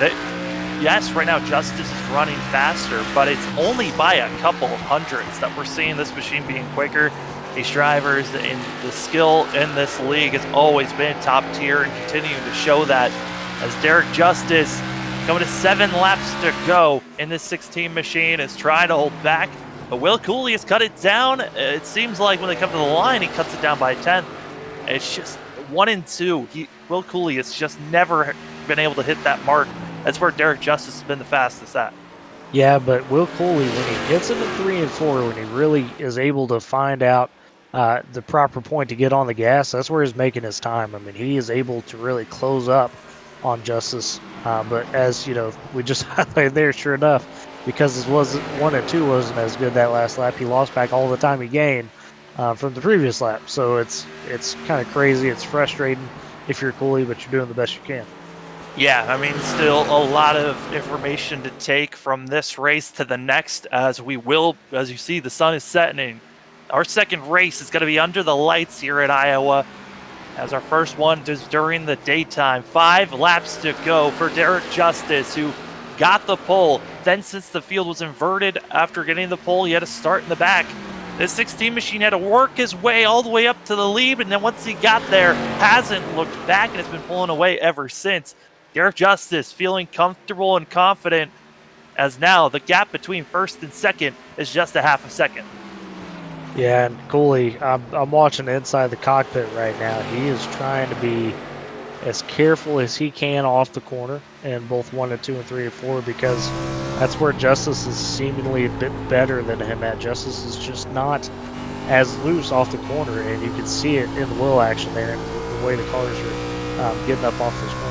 yes, right now Justice is running faster, but it's only by a couple of hundredths that we're seeing this machine being quicker. These drivers and the skill in this league has always been top tier and continuing to show that, as Derek Justice, coming to 7 laps to go in this 16 machine, is trying to hold back. But Will Cooley has cut it down. It seems like when they come to the line, he cuts it down by a 10th. It's just 1 and 2. Will Cooley has just never been able to hit that mark. That's where Derek Justice has been the fastest at. Yeah, but Will Cooley, when he gets into 3 and 4, when he really is able to find out the proper point to get on the gas, that's where he's making his time. I mean, he is able to really close up on Justice. But as we just highlighted there, sure enough, because his 1 and 2 wasn't as good that last lap, he lost back all the time he gained from the previous lap. So it's kind of crazy. It's frustrating if you're Cooley, but you're doing the best you can. Yeah, I mean, still a lot of information to take from this race to the next, as you see, the sun is setting. Our second race is going to be under the lights here at Iowa, as our first one is during the daytime. 5 laps to go for Derek Justice, who got the pole. Then, since the field was inverted after getting the pole, he had to start in the back. This 16 machine had to work his way all the way up to the lead, and then once he got there, hasn't looked back and has been pulling away ever since. Derek Justice feeling comfortable and confident, as now the gap between first and second is just a half a second. Yeah, and Cooley, I'm watching inside the cockpit right now. He is trying to be as careful as he can off the corner in both 1 and 2 and 3 and 4, because that's where Justice is seemingly a bit better than him at. Justice is just not as loose off the corner, and you can see it in the wheel action there and the way the cars are getting up off this corners.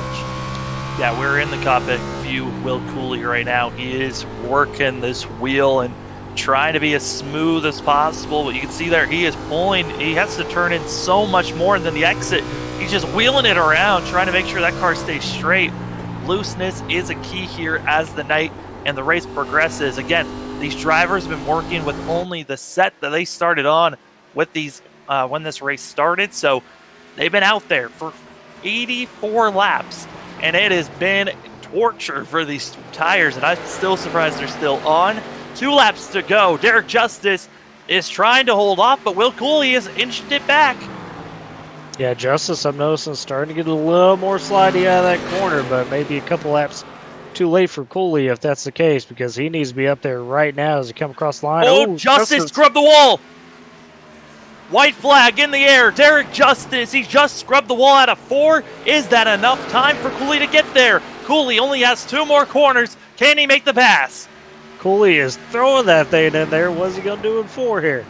Yeah, we're in the cockpit view of Will Cooley right now. He is working this wheel, and trying to be as smooth as possible. But you can see there he is pulling. He has to turn in so much more than the exit. He's just wheeling it around, trying to make sure that car stays straight. Looseness is a key here as the night and the race progresses. Again, these drivers have been working with only the set that they started on with these when this race started. So they've been out there for 84 laps, and it has been torture for these tires, and I'm still surprised they're still on. 2 laps to go. Derek Justice is trying to hold off, but Will Cooley has inched it back. Yeah, Justice, I'm noticing, starting to get a little more slidey out of that corner, but maybe a couple laps too late for Cooley if that's the case, because he needs to be up there right now as he come across the line. Oh, Justice scrubbed the wall. White flag in the air. Derek Justice, he just scrubbed the wall out of 4. Is that enough time for Cooley to get there? Cooley only has 2 more corners. Can he make the pass? Cooley is throwing that thing in there. What's he going to do in 4 here?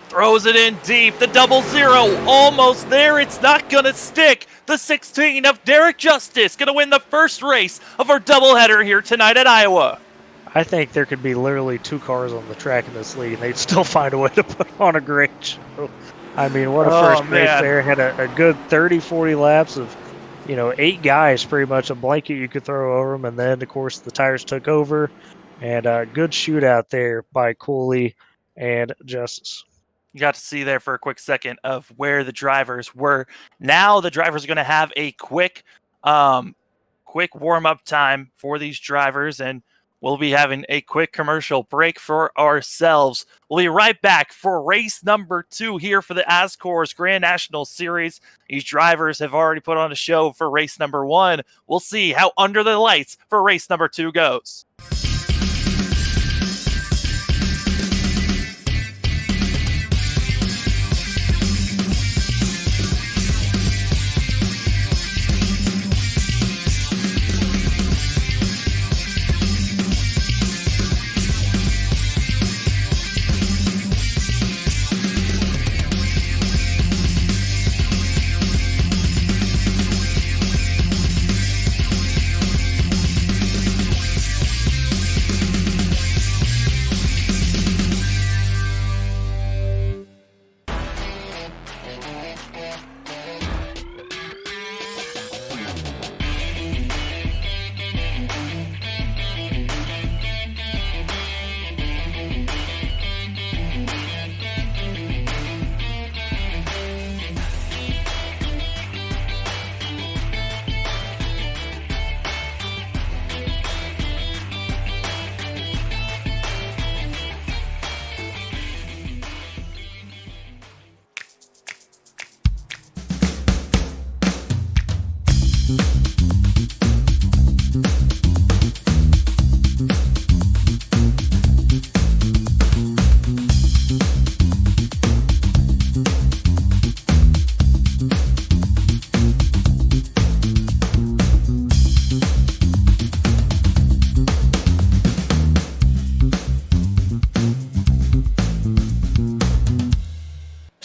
Throws it in deep. The 0-0 almost there. It's not going to stick. The 16 of Derek Justice going to win the first race of our doubleheader here tonight at Iowa. I think there could be literally 2 cars on the track in this league, and they'd still find a way to put on a great show. I mean, what a first race there. Had a good 30, 40 laps of, 8 guys, pretty much a blanket you could throw over them. And then, of course, the tires took over. And a good shootout there by Cooley and Justice. You got to see there for a quick second of where the drivers were. Now the drivers are going to have a quick warm-up time for these drivers, and we'll be having a quick commercial break for ourselves. We'll be right back for race number 2 here for the ASCORS Grand National Series. These drivers have already put on a show for race number 1. We'll see how under the lights for race number 2 goes.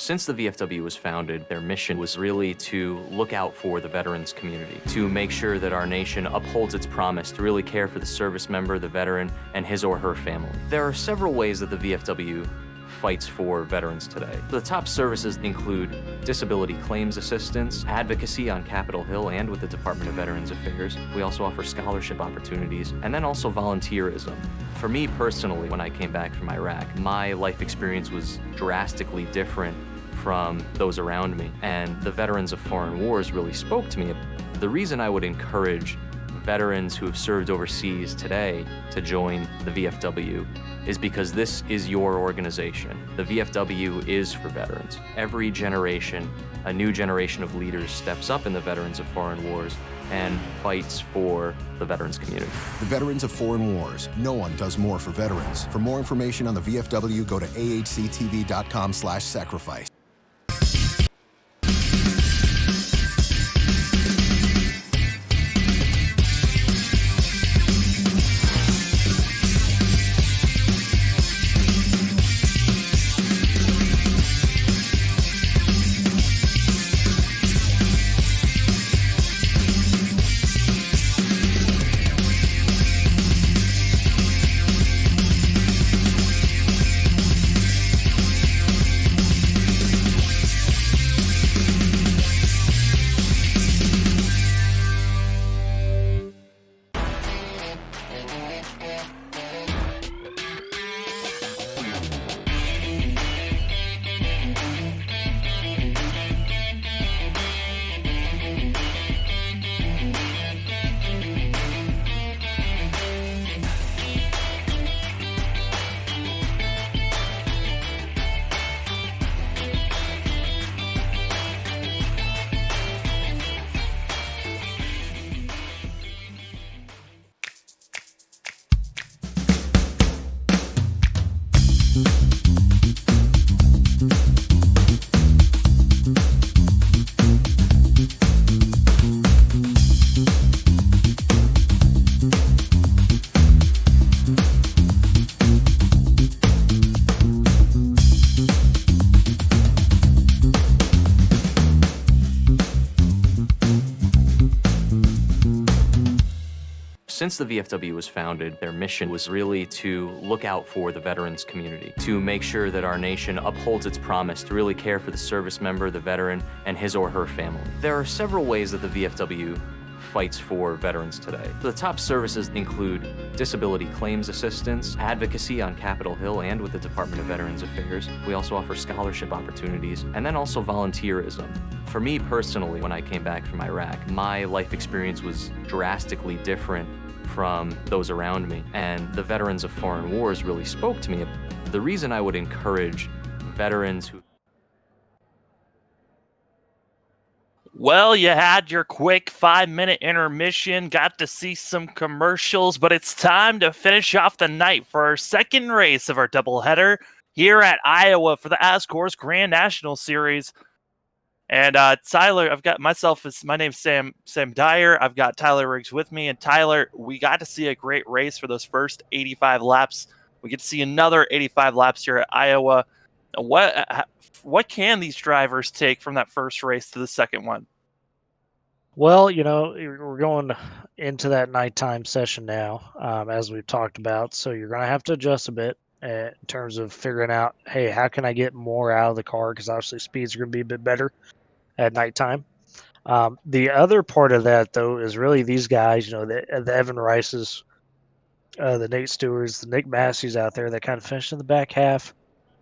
Since the VFW was founded, their mission was really to look out for the veterans community, to make sure that our nation upholds its promise to really care for the service member, the veteran, and his or her family. There are several ways that the VFW fights for veterans today. The top services include disability claims assistance, advocacy on Capitol Hill and with the Department of Veterans Affairs. We also offer scholarship opportunities, and then also volunteerism. For me personally, when I came back from Iraq, my life experience was drastically different from those around me, and the Veterans of Foreign Wars really spoke to me. The reason I would encourage veterans who have served overseas today to join the VFW is because this is your organization. The VFW is for veterans. Every generation, a new generation of leaders steps up in the Veterans of Foreign Wars and fights for the veterans community. The Veterans of Foreign Wars. No one does more for veterans. For more information on the VFW, go to ahctv.com/sacrifice. Since the VFW was founded, their mission was really to look out for the veterans community, to make sure that our nation upholds its promise to really care for the service member, the veteran, and his or her family. There are several ways that the VFW fights for veterans today. The top services include disability claims assistance, advocacy on Capitol Hill and with the Department of Veterans Affairs. We also offer scholarship opportunities, and then also volunteerism. For me personally, when I came back from Iraq, my life experience was drastically different from those around me, and the veterans of foreign wars really spoke to me. The reason I would encourage veterans who Well, you had your quick 5-minute intermission, got to see some commercials, but it's time to finish off the night for our second race of our doubleheader here at Iowa for the ASCORS Grand National Series. And Tyler, I've got myself, my name's Sam Dyer. I've got Tyler Riggs with me. And Tyler, we got to see a great race for those first 85 laps. We get to see another 85 laps here at Iowa. What can these drivers take from that first race to the second one? Well, we're going into that nighttime session now, as we've talked about. So you're going to have to adjust a bit in terms of figuring out, hey, how can I get more out of the car? Because obviously speeds are going to be a bit better at nighttime. The other part of that, though, is really these guys, the Evan Rices, the Nate Stewarts, the Nick Masseys out there that kind of finished in the back half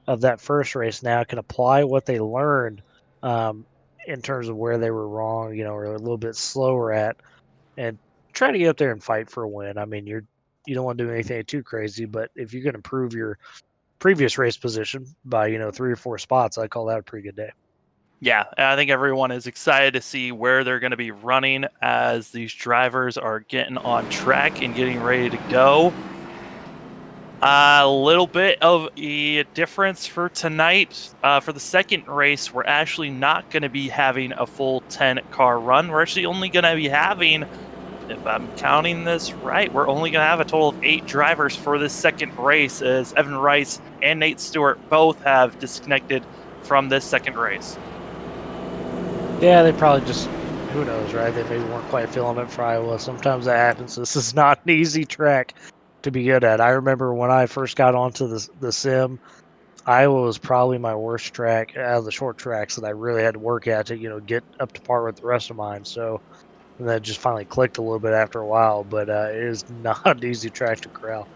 of that first race now can apply what they learned in terms of where they were wrong, or a little bit slower at, and try to get up there and fight for a win. I mean, you don't want to do anything too crazy, but if you can improve your previous race position by 3 or 4 spots, I call that a pretty good day. Yeah, I think everyone is excited to see where they're going to be running as these drivers are getting on track and getting ready to go. A little bit of a difference for tonight. For the second race, we're actually not going to be having a full 10-car run. We're actually only going to be having, if I'm counting this right, we're only going to have a total of 8 drivers for this second race, as Evan Rice and Nate Stewart both have disconnected from this second race. Yeah, they probably just, who knows, right? They maybe weren't quite feeling it for Iowa. Sometimes that happens. This is not an easy track to be good at. I remember when I first got onto the sim, Iowa was probably my worst track out of the short tracks that I really had to work at to, get up to par with the rest of mine. So that just finally clicked a little bit after a while, but it is not an easy track to corral.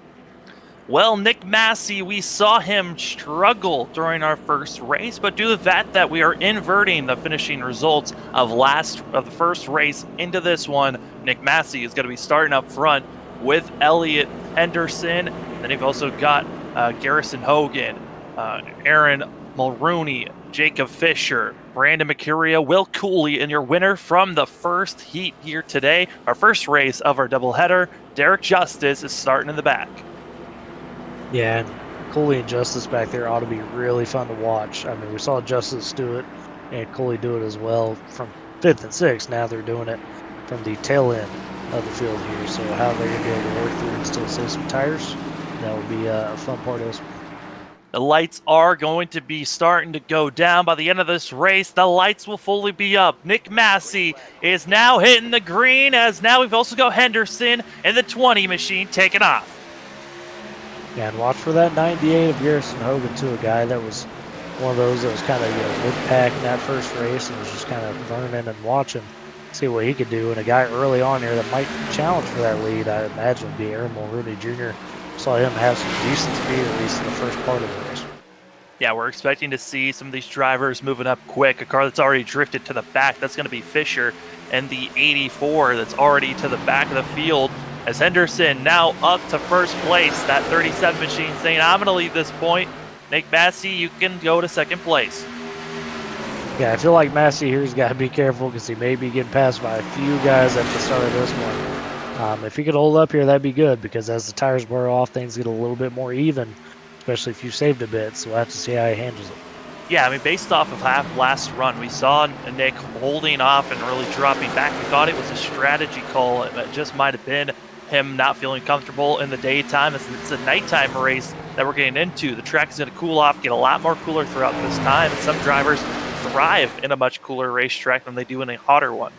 Well, Nick Massey, we saw him struggle during our first race, but due to that we are inverting the finishing results of the first race into this one. Nick Massey is going to be starting up front with Elliot Henderson. Then you've also got Garrison Hogan, Aaron Mulrooney, Jacob Fisher, Brandon McCurria, Will Cooley, and your winner from the first heat here today, our first race of our doubleheader, Derek Justice, is starting in the back. Yeah, and Cooley and Justice back there ought to be really fun to watch. I mean, we saw Justice do it and Cooley do it as well from 5th and 6th. Now they're doing it from the tail end of the field here. So how they're going to be able to work through and still save some tires, that will be a fun part of this. The lights are going to be starting to go down by the end of this race. The lights will fully be up. Nick Massey is now hitting the green, as now we've also got Henderson and the 20 machine taking off. Yeah, and watch for that 98 of Garrison Hogan, too, a guy that was one of those that was kind of mid-pack in that first race and was just kind of learning and watching, see what he could do. And a guy early on here that might challenge for that lead, I imagine, would be Aaron Mulrooney Jr. Saw him have some decent speed, at least in the first part of the race. Yeah, we're expecting to see some of these drivers moving up quick. A car that's already drifted to the back, that's going to be Fisher, and the 84 that's already to the back of the field, as Henderson now up to first place. That 37 machine saying, I'm going to lead this point. Nick Massey, you can go to second place. Yeah, I feel like Massey here's got to be careful because he may be getting passed by a few guys at the start of this one. If he could hold up here, that'd be good, because as the tires wear off, things get a little bit more even, especially if you saved a bit. So we'll have to see how he handles it. Yeah, I mean, based off of last run, we saw Nick holding off and really dropping back. We thought it was a strategy call. It just might have been him not feeling comfortable in the daytime. It's a nighttime race that we're getting into. The track is going to cool off, get a lot more cooler throughout this time, and some drivers thrive in a much cooler racetrack than they do in a hotter one.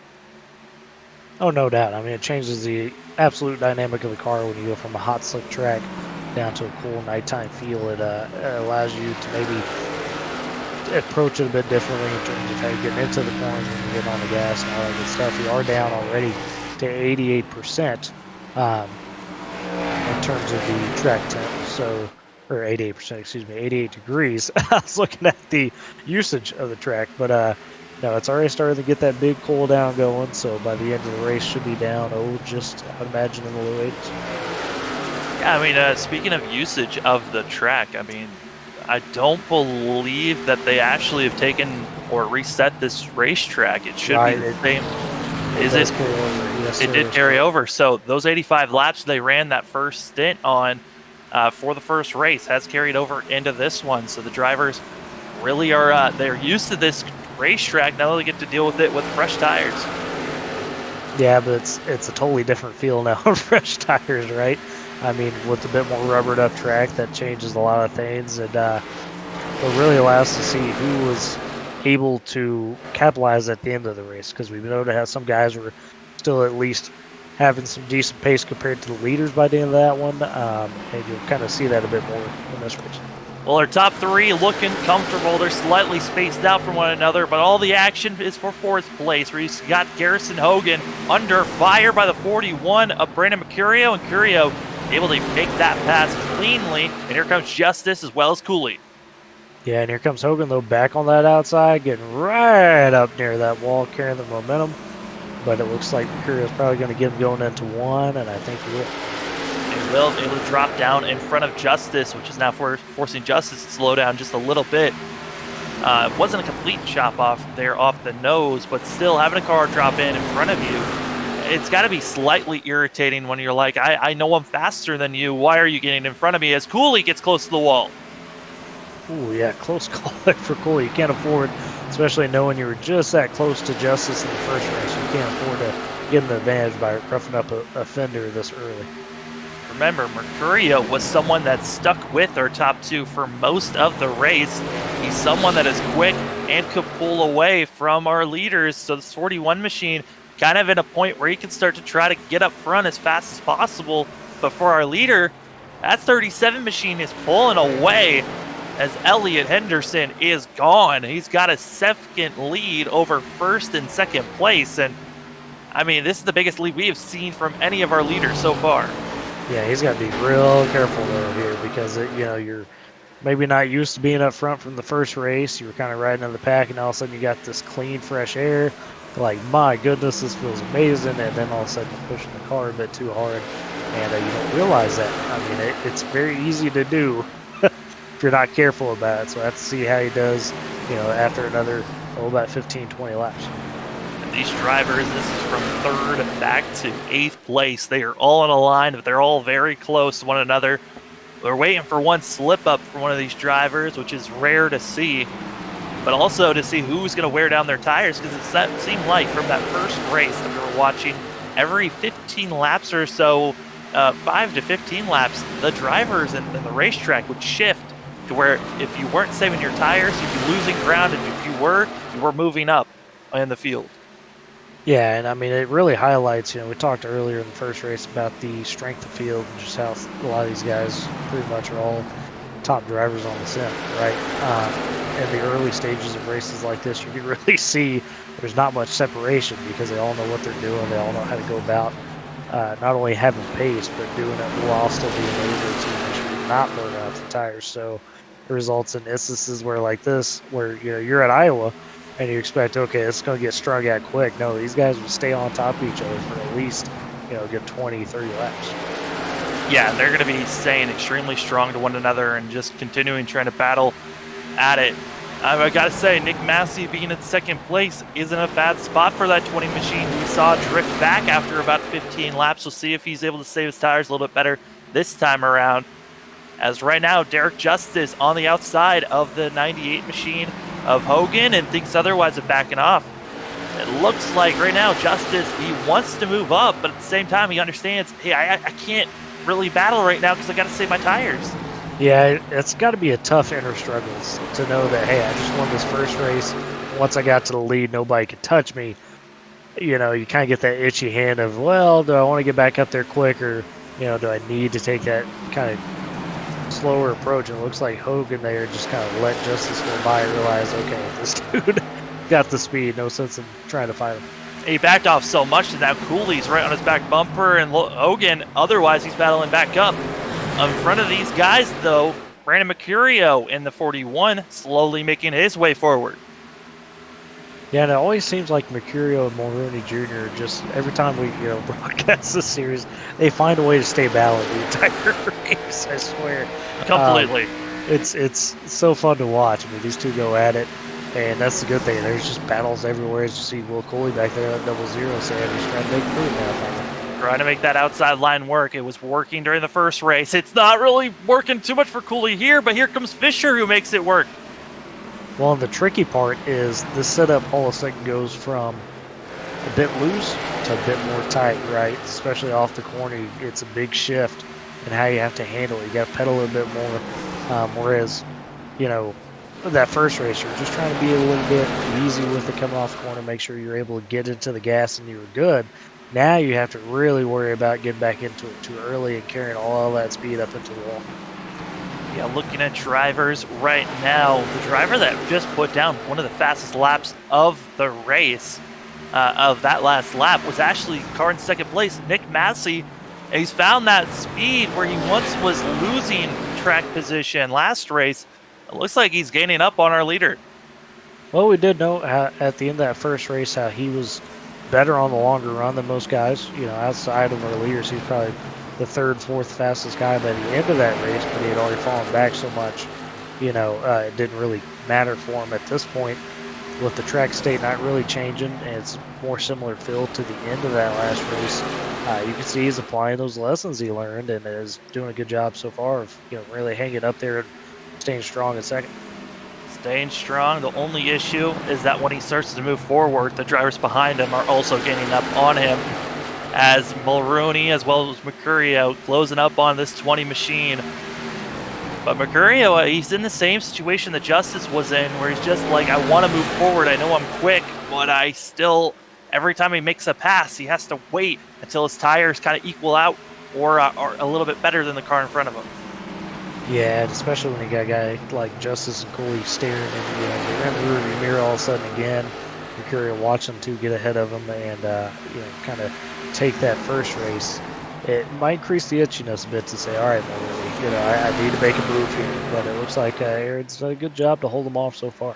Oh, no doubt. I mean, it changes the absolute dynamic of the car when you go from a hot, slick track down to a cool nighttime feel. It allows you to maybe approach it a bit differently in terms of how you get into the corners when you get on the gas and all that good stuff. You are down already to 88% in terms of the track temp. So, or 88%, excuse me, 88 degrees. I was looking at the usage of the track, but no, it's already starting to get that big cool down going. So by the end of the race, should be down. Just I would imagine in the low 80s. Yeah, I mean, speaking of usage of the track, I mean, I don't believe that they actually have taken or reset this racetrack. It should be the same. Is it? Yes, it did carry over. So those 85 laps they ran that first stint on for the first race has carried over into this one. So the drivers really are they're used to this racetrack. Now they get to deal with it with fresh tires. Yeah, but it's a totally different feel now on fresh tires, right? I mean, with a bit more rubbered up track, that changes a lot of things, and it really allows us to see who was able to capitalize at the end of the race, because we've been able to have some guys who were still at least having some decent pace compared to the leaders by the end of that one, and you'll kind of see that a bit more in this race. Well, our top three looking comfortable. They're slightly spaced out from one another, but all the action is for fourth place, where you've got Garrison Hogan under fire by the 41 of Brandon Mercurio, and Curio able to make that pass cleanly. And here comes Justice as well as Cooley. Yeah, and here comes Hogan, though, back on that outside, getting right up near that wall, carrying the momentum. But it looks like Mercurio's probably going to get him going into one, and I think he will. He will be able to drop down in front of Justice, which is now forcing Justice to slow down just a little bit. It wasn't a complete chop off there off the nose, but still having a car drop in front of you, it's got to be slightly irritating when you're like, I know I'm faster than you. Why are you getting in front of me? As Cooley gets close to the wall. Ooh, yeah, close call for Cooley. You can't afford, especially knowing you were just that close to Justice in the first race, you can't afford to give him the advantage by roughing up a fender this early. Remember, Mercurio was someone that stuck with our top two for most of the race. He's someone that is quick and could pull away from our leaders. So this 41 machine kind of at a point where he can start to try to get up front as fast as possible. But for our leader, that 37 machine is pulling away as Elliot Henderson is gone. He's got a second lead over first and second place. And I mean, this is the biggest lead we have seen from any of our leaders so far. Yeah, he's got to be real careful though here, because you're maybe not used to being up front from the first race. You were kind of riding in the pack, and all of a sudden you got this clean, fresh air. Like, my goodness, this feels amazing. And then all of a sudden you're pushing the car a bit too hard, and you don't realize that. I mean, it's very easy to do if you're not careful about it. So I have to see how he does, after another about 15, 20 laps. These drivers, this is from third back to 8th place. They are all in a line, but they're all very close to one another. We're waiting for one slip up from one of these drivers, which is rare to see, but also to see who's going to wear down their tires, because it seemed like from that first race that we were watching, every 15 laps or so, 5 to 15 laps, the drivers and the racetrack would shift to where if you weren't saving your tires, you'd be losing ground, and if you were moving up in the field. Yeah, and I mean, it really highlights, we talked earlier in the first race about the strength of field and just how a lot of these guys pretty much are all top drivers on the sim, right? In the early stages of races like this, you can really see there's not much separation because they all know what they're doing. They all know how to go about not only having pace, but doing it while still being able to make sure you're not burn out the tires. So it results in instances where like this, where you're at Iowa, and you expect, okay, it's going to get strung out quick. No, these guys will stay on top of each other for at least, good 20, 30 laps. Yeah, they're going to be staying extremely strong to one another and just continuing trying to battle at it. I got to say, Nick Massey being in second place isn't a bad spot for that 20 machine. We saw drift back after about 15 laps. We'll see if he's able to save his tires a little bit better this time around. as right now Derek Justice on the outside of the 98 machine of Hogan and thinks otherwise of backing off. It looks like right now Justice, he wants to move up, but at the same time he understands, hey, I can't really battle right now because I got to save my tires. Yeah, it's got to be a tough inner struggles to know that, hey, I just won this first race. Once I got to the lead, nobody could touch me. You know, you kind of get that itchy hand of, well, do I want to get back up there quicker? You know, do I need to take that kind of slower approach? And it looks like Hogan there just kind of let Justice go by and realize, okay, this dude got the speed. No sense in trying to fight him. He backed off so much that now Cooley's right on his back bumper, and Hogan, otherwise, he's battling back up. In front of these guys, though, Brandon Mercurio in the 41, slowly making his way forward. Yeah, and it always seems like Mercurio and Mulrooney Jr. just every time we broadcast this series, they find a way to stay balanced the entire race. I swear, Completely. It's so fun to watch. I mean, these two go at it, and that's the good thing. There's just battles everywhere. As you see Will Cooley back there at 00 saying he's trying to make food now. Trying to make that outside line work. It was working during the first race. It's not really working too much for Cooley here, but here comes Fisher who makes it work. Well, and the tricky part is the setup all of a sudden goes from a bit loose to a bit more tight, right? Especially off the corner, it's a big shift in how you have to handle it. You got to pedal a little bit more. Whereas, that first race, you're just trying to be a little bit easy with it coming off the corner, make sure you're able to get into the gas and you were good. Now you have to really worry about getting back into it too early and carrying all that speed up into the wall. Yeah, looking at drivers right now, the driver that just put down one of the fastest laps of the race, of that last lap, was actually car in second place, Nick Massey. And he's found that speed where he once was losing track position last race. It looks like he's gaining up on our leader. Well, we did know at the end of that first race how he was better on the longer run than most guys. Outside of our leaders, he's probably the third, fourth fastest guy by the end of that race, but he had already fallen back so much, it didn't really matter for him at this point. With the track state not really changing, and it's more similar feel to the end of that last race, you can see he's applying those lessons he learned and is doing a good job so far of really hanging up there and staying strong in second. Staying strong. The only issue is that when he starts to move forward, the drivers behind him are also gaining up on him, as Mulrooney as well as Mercurio closing up on this 20 machine. But Mercurio, he's in the same situation that Justice was in, where he's just like, I want to move forward. I know I'm quick, but I still, every time he makes a pass, he has to wait until his tires kind of equal out or are a little bit better than the car in front of him. Yeah, and especially when you got a guy like Justice and Cooley staring in they're in the rearview mirror all of a sudden again. Mercurio watching them to get ahead of him and kind of take that first race. It might increase the itchiness a bit to say, all right, Mulrooney, I need to make a move here. But it looks like Aaron's done a good job to hold them off so far.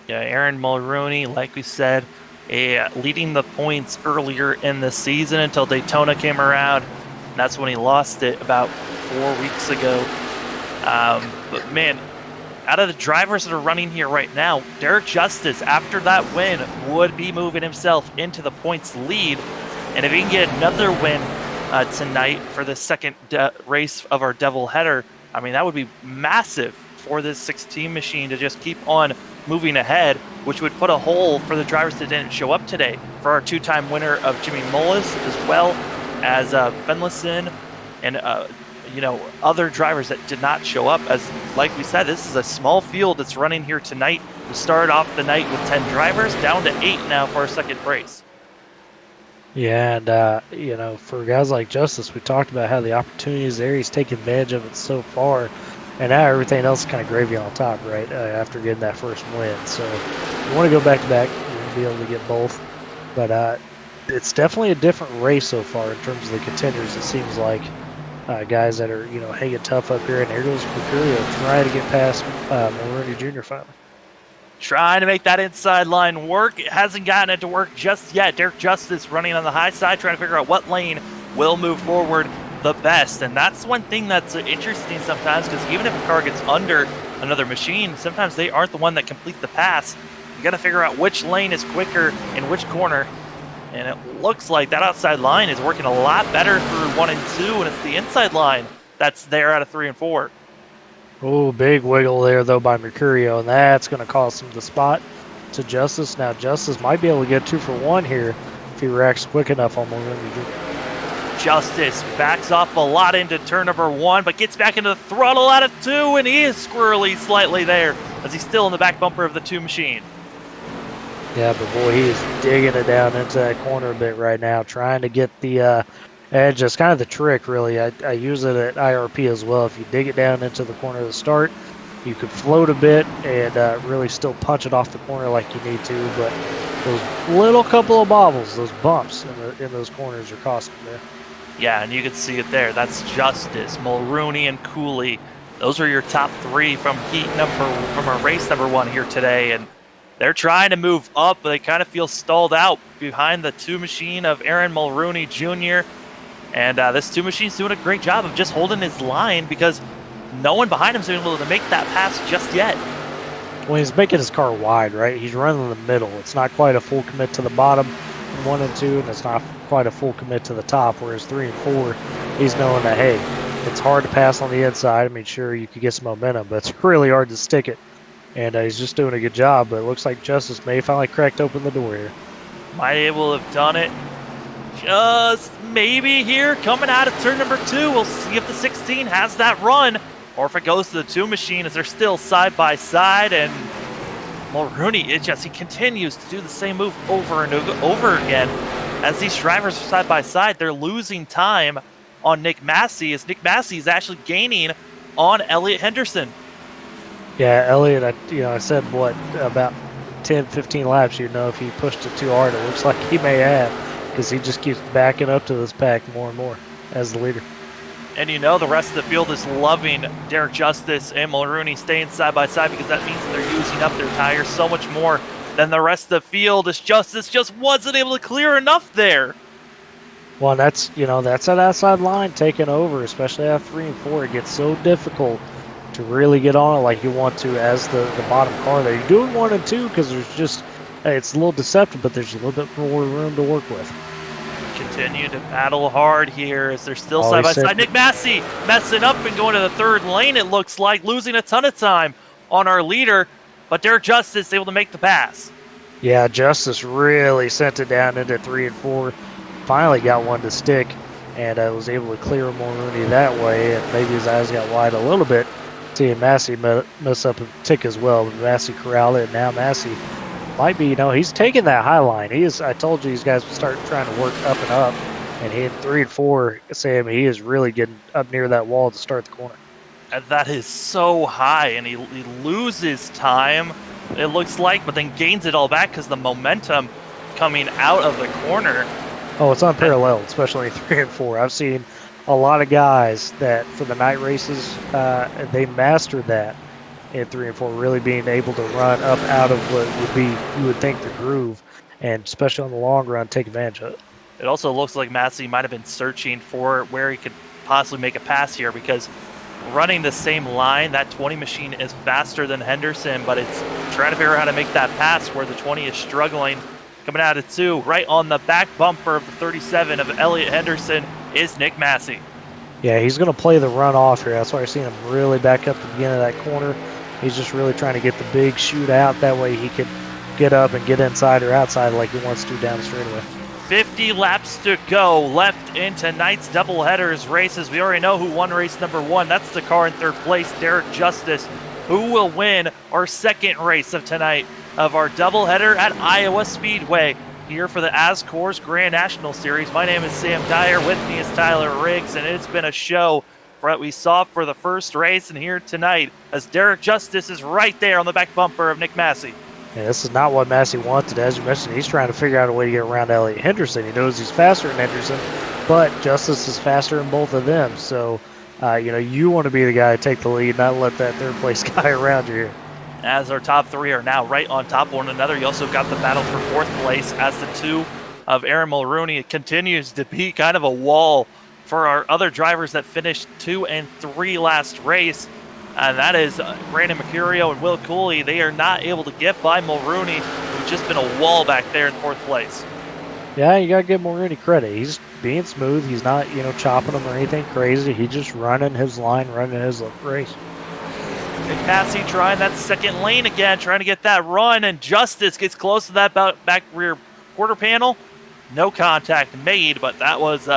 Yeah, Aaron Mulrooney, like we said, leading the points earlier in the season until Daytona came around. And that's when he lost it about 4 weeks ago. But man, out of the drivers that are running here right now, Derek Justice, after that win, would be moving himself into the points lead. And if he can get another win tonight for the second race of our Devil Header, I mean, that would be massive for this 16 machine to just keep on moving ahead, which would put a hole for the drivers that didn't show up today, for our two-time winner of Jimmy Mullis, as well as Finlayson and other drivers that did not show up. As like we said, this is a small field that's running here tonight. We started off the night with 10 drivers, down to 8 now for our second race. Yeah, and for guys like Justice, we talked about how the opportunity is there. He's taken advantage of it so far, and now everything else is kind of gravy on top, right? After getting that first win, so you want to go back to back, you're going to be able to get both. But it's definitely a different race so far in terms of the contenders. It seems like guys that are hanging tough up here, and there goes Mercurio trying to get past Mulrooney Jr. finally. Trying to make that inside line work. It hasn't gotten it to work just yet. Derek Justice running on the high side, trying to figure out what lane will move forward the best. And that's one thing that's interesting sometimes, because even if a car gets under another machine, sometimes they aren't the one that complete the pass. You got to figure out which lane is quicker in which corner. And it looks like that outside line is working a lot better through 1 and 2, and it's the inside line that's there out of 3 and 4. Oh, big wiggle there, though, by Mercurio, and that's going to cost him the spot to Justice. Now, Justice might be able to get 2 for 1 here if he reacts quick enough on Mulrooney Jr. Justice backs off a lot into turn number 1, but gets back into the throttle out of 2, and he is squirrely slightly there as he's still in the back bumper of the 2 machine. Yeah, but boy, he is digging it down into that corner a bit right now, trying to get the edge. That's kind of the trick, really. I use it at IRP as well. If you dig it down into the corner of the start, you could float a bit and really still punch it off the corner like you need to. But those little couple of bobbles, those bumps in those corners are costing there. Yeah, and you can see it there. That's Justice, Mulrooney, and Cooley. Those are your top 3 from race number 1 here today, and they're trying to move up, but they kind of feel stalled out behind the 2 machine of Aaron Mulrooney Jr. And this 2 machine's doing a great job of just holding his line because no one behind him's been able to make that pass just yet. Well, he's making his car wide, right? He's running in the middle. It's not quite a full commit to the bottom in 1 and 2, and it's not quite a full commit to the top, whereas 3 and 4, he's knowing that, hey, it's hard to pass on the inside. I mean, sure, you could get some momentum, but it's really hard to stick it. And he's just doing a good job, but it looks like Justice may finally cracked open the door here. Might able to have done it just maybe here coming out of turn number 2. We'll see if the 16 has that run or if it goes to the 2 machine as they're still side by side. And Mulrooney, he continues to do the same move over and over again. As these drivers are side by side, they're losing time on Nick Massey as Nick Massey is actually gaining on Elliott Henderson. Yeah, Elliott, I said, about 10, 15 laps, if he pushed it too hard. It looks like he may have, because he just keeps backing up to this pack more and more as the leader. And the rest of the field is loving Derek Justice and Mulrooney staying side by side because that means that they're using up their tires so much more than the rest of the field as Justice just wasn't able to clear enough there. Well, that's that outside line taking over, especially after 3 and 4. It gets so difficult to really get on it like you want to as the bottom car there. You're doing 1 and 2 because it's a little deceptive, but there's a little bit more room to work with. Continue to battle hard here as they're still side by side. Nick Massey messing up and going to the 3rd lane, it looks like, losing a ton of time on our leader, but Derek Justice able to make the pass. Yeah, Justice really sent it down into 3 and 4. Finally got one to stick, and was able to clear Mulrooney that way, and maybe his eyes got wide a little bit. Seeing Massey mess up a tick as well, but Massey corralled it, and now Massey might be, he's taking that high line. I told you these guys would start trying to work up and up, and he had 3 and 4, Sam, he is really getting up near that wall to start the corner. And that is so high, and he loses time, it looks like, but then gains it all back because the momentum coming out of the corner. Oh, it's unparalleled, especially in 3 and 4. I've seen a lot of guys that for the night races, they mastered that in 3 and 4, really being able to run up out of what would be, you would think, the groove, and especially on the long run, take advantage of it. It also looks like Massey might have been searching for where he could possibly make a pass here because running the same line, that 20 machine is faster than Henderson, but it's trying to figure out how to make that pass where the 20 is struggling. Coming out of 2, right on the back bumper of the 37 of Elliott Henderson is Nick Massey. Yeah, he's going to play the run off here. That's why you're seeing him really back up at the beginning of that corner. He's just really trying to get the big shoot out. That way he can get up and get inside or outside like he wants to down the straightaway. 50 laps to go left in tonight's doubleheaders races. We already know who won race number 1. That's the car in 3rd place, Derek Justice, who will win our 2nd race of tonight of our doubleheader at Iowa Speedway here for the ASCORS Grand National Series. My name is Sam Dyer. With me is Tyler Riggs, and it's been a show that we saw for the first race and here tonight as Derek Justice is right there on the back bumper of Nick Massey. Yeah, this is not what Massey wanted. As you mentioned, he's trying to figure out a way to get around Elliott Henderson. He knows he's faster than Henderson, but Justice is faster than both of them. So, you want to be the guy to take the lead, not let that 3rd place guy around you here. As our top 3 are now right on top of one another. You also got the battle for 4th place as the 2 of Aaron Mulrooney. It continues to be kind of a wall for our other drivers that finished 2 and 3 last race. And that is Brandon Mercurio and Will Cooley. They are not able to get by Mulrooney, who's just been a wall back there in 4th place. Yeah, you got to give Mulrooney credit. He's being smooth. He's not, chopping them or anything crazy. He's just running his line, running his race. Cassie trying that second lane again, trying to get that run, and Justice gets close to that back rear quarter panel. No contact made, but that was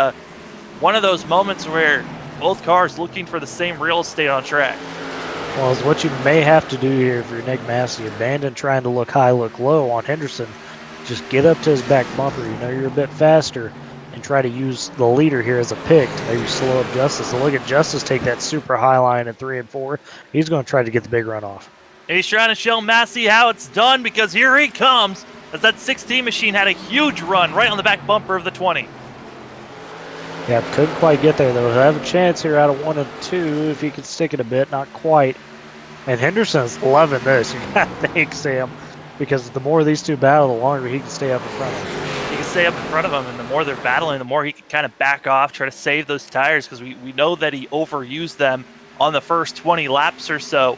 one of those moments where both cars looking for the same real estate on track. Well, it's what you may have to do here if you're Nick Massey. Abandon trying to look high, look low on Henderson. Just get up to his back bumper. You know you're a bit faster, and try to use the leader here as a pick to maybe slow up Justice. So look at Justice take that super high line at 3 and 4. He's going to try to get the big run off. And he's trying to show Massey how it's done, because here he comes, as that 16 machine had a huge run right on the back bumper of the 20. Yeah, couldn't quite get there, though. He'll have a chance here out of 1 and 2 if he can stick it a bit. Not quite. And Henderson's loving this. You got to think, Sam, because the more these two battle, the longer he can stay up in front of him. He can stay up in front of him, and the more they're battling, the more he can kind of back off, try to save those tires, because we know that he overused them on the first 20 laps or so.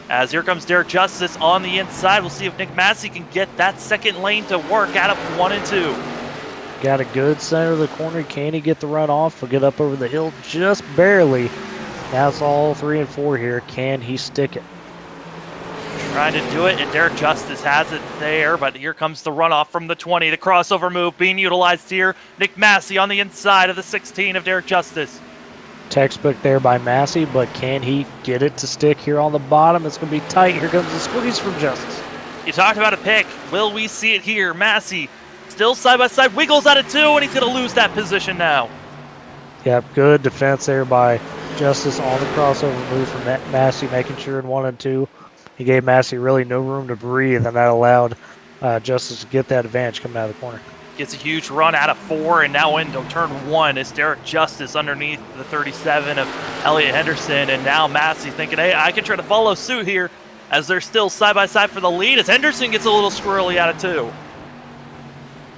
As here comes Derek Justice on the inside. We'll see if Nick Massey can get that second lane to work out of 1 and 2. Got a good center of the corner. Can he get the run off? He'll get up over the hill just barely. Now it's all 3 and 4 here. Can he stick it? Trying to do it, and Derek Justice has it there, but here comes the runoff from the 20. The crossover move being utilized here. Nick Massey on the inside of the 16 of Derek Justice. Textbook there by Massey, but can he get it to stick here on the bottom? It's going to be tight. Here comes the squeeze from Justice. You talked about a pick. Will we see it here? Massey still side by side, wiggles out of 2, and he's going to lose that position now. Yep, good defense there by Justice on the crossover move from Massey, making sure in 1 and 2. He gave Massey really no room to breathe, and that allowed Justice to get that advantage coming out of the corner. Gets a huge run out of 4, and now into turn 1 is Derek Justice underneath the 37 of Elliott Henderson, and now Massey thinking, hey, I can try to follow suit here, as they're still side by side for the lead, as Henderson gets a little squirrely out of 2.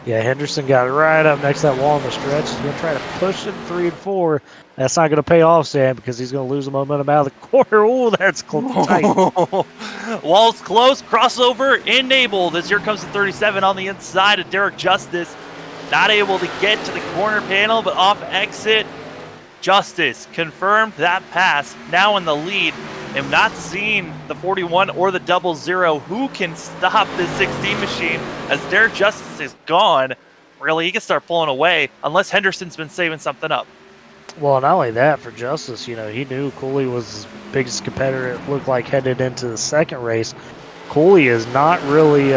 Yeah, Henderson got right up next to that wall in the stretch. He's going to try to push it 3 and 4. That's not going to pay off, Sam, because he's going to lose the momentum out of the corner. Oh, that's tight. Wall's close, crossover enabled, as here comes the 37 on the inside of Derek Justice. Not able to get to the corner panel, but off exit. Justice confirmed that pass, now in the lead. And not seeing the 41 or the 00. Who can stop this 16 machine, as Derek Justice is gone? Really, he can start pulling away, unless Henderson's been saving something up. Well, not only that, for Justice, you know, he knew Cooley was his biggest competitor, it looked like, headed into the second race. Cooley is not really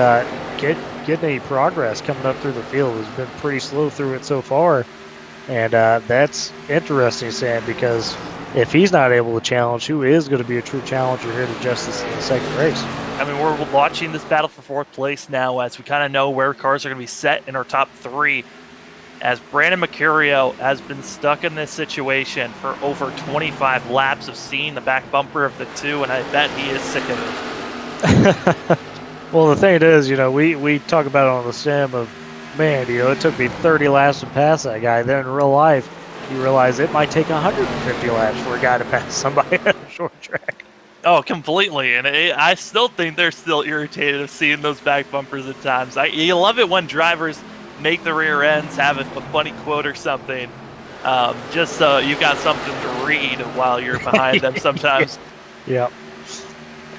getting any progress coming up through the field. He's been pretty slow through it so far. And that's interesting, Sam, because if he's not able to challenge, who is going to be a true challenger here to Justice in the second race? I mean, we're watching this battle for 4th place now, as we kind of know where cars are going to be set in our top 3. As Brandon Mercurio has been stuck in this situation for over 25 laps of seeing the back bumper of the 2, and I bet he is sick of it. Well, the thing is, you know, we talk about it on the sim of, man, you know, it took me 30 laps to pass that guy. Then in real life, you realize it might take 150 laps for a guy to pass somebody at a short track. Oh, completely. And I still think they're still irritated of seeing those back bumpers at times. You love it when drivers make the rear ends, have a funny quote or something, just so you've got something to read while you're behind them sometimes. Yep.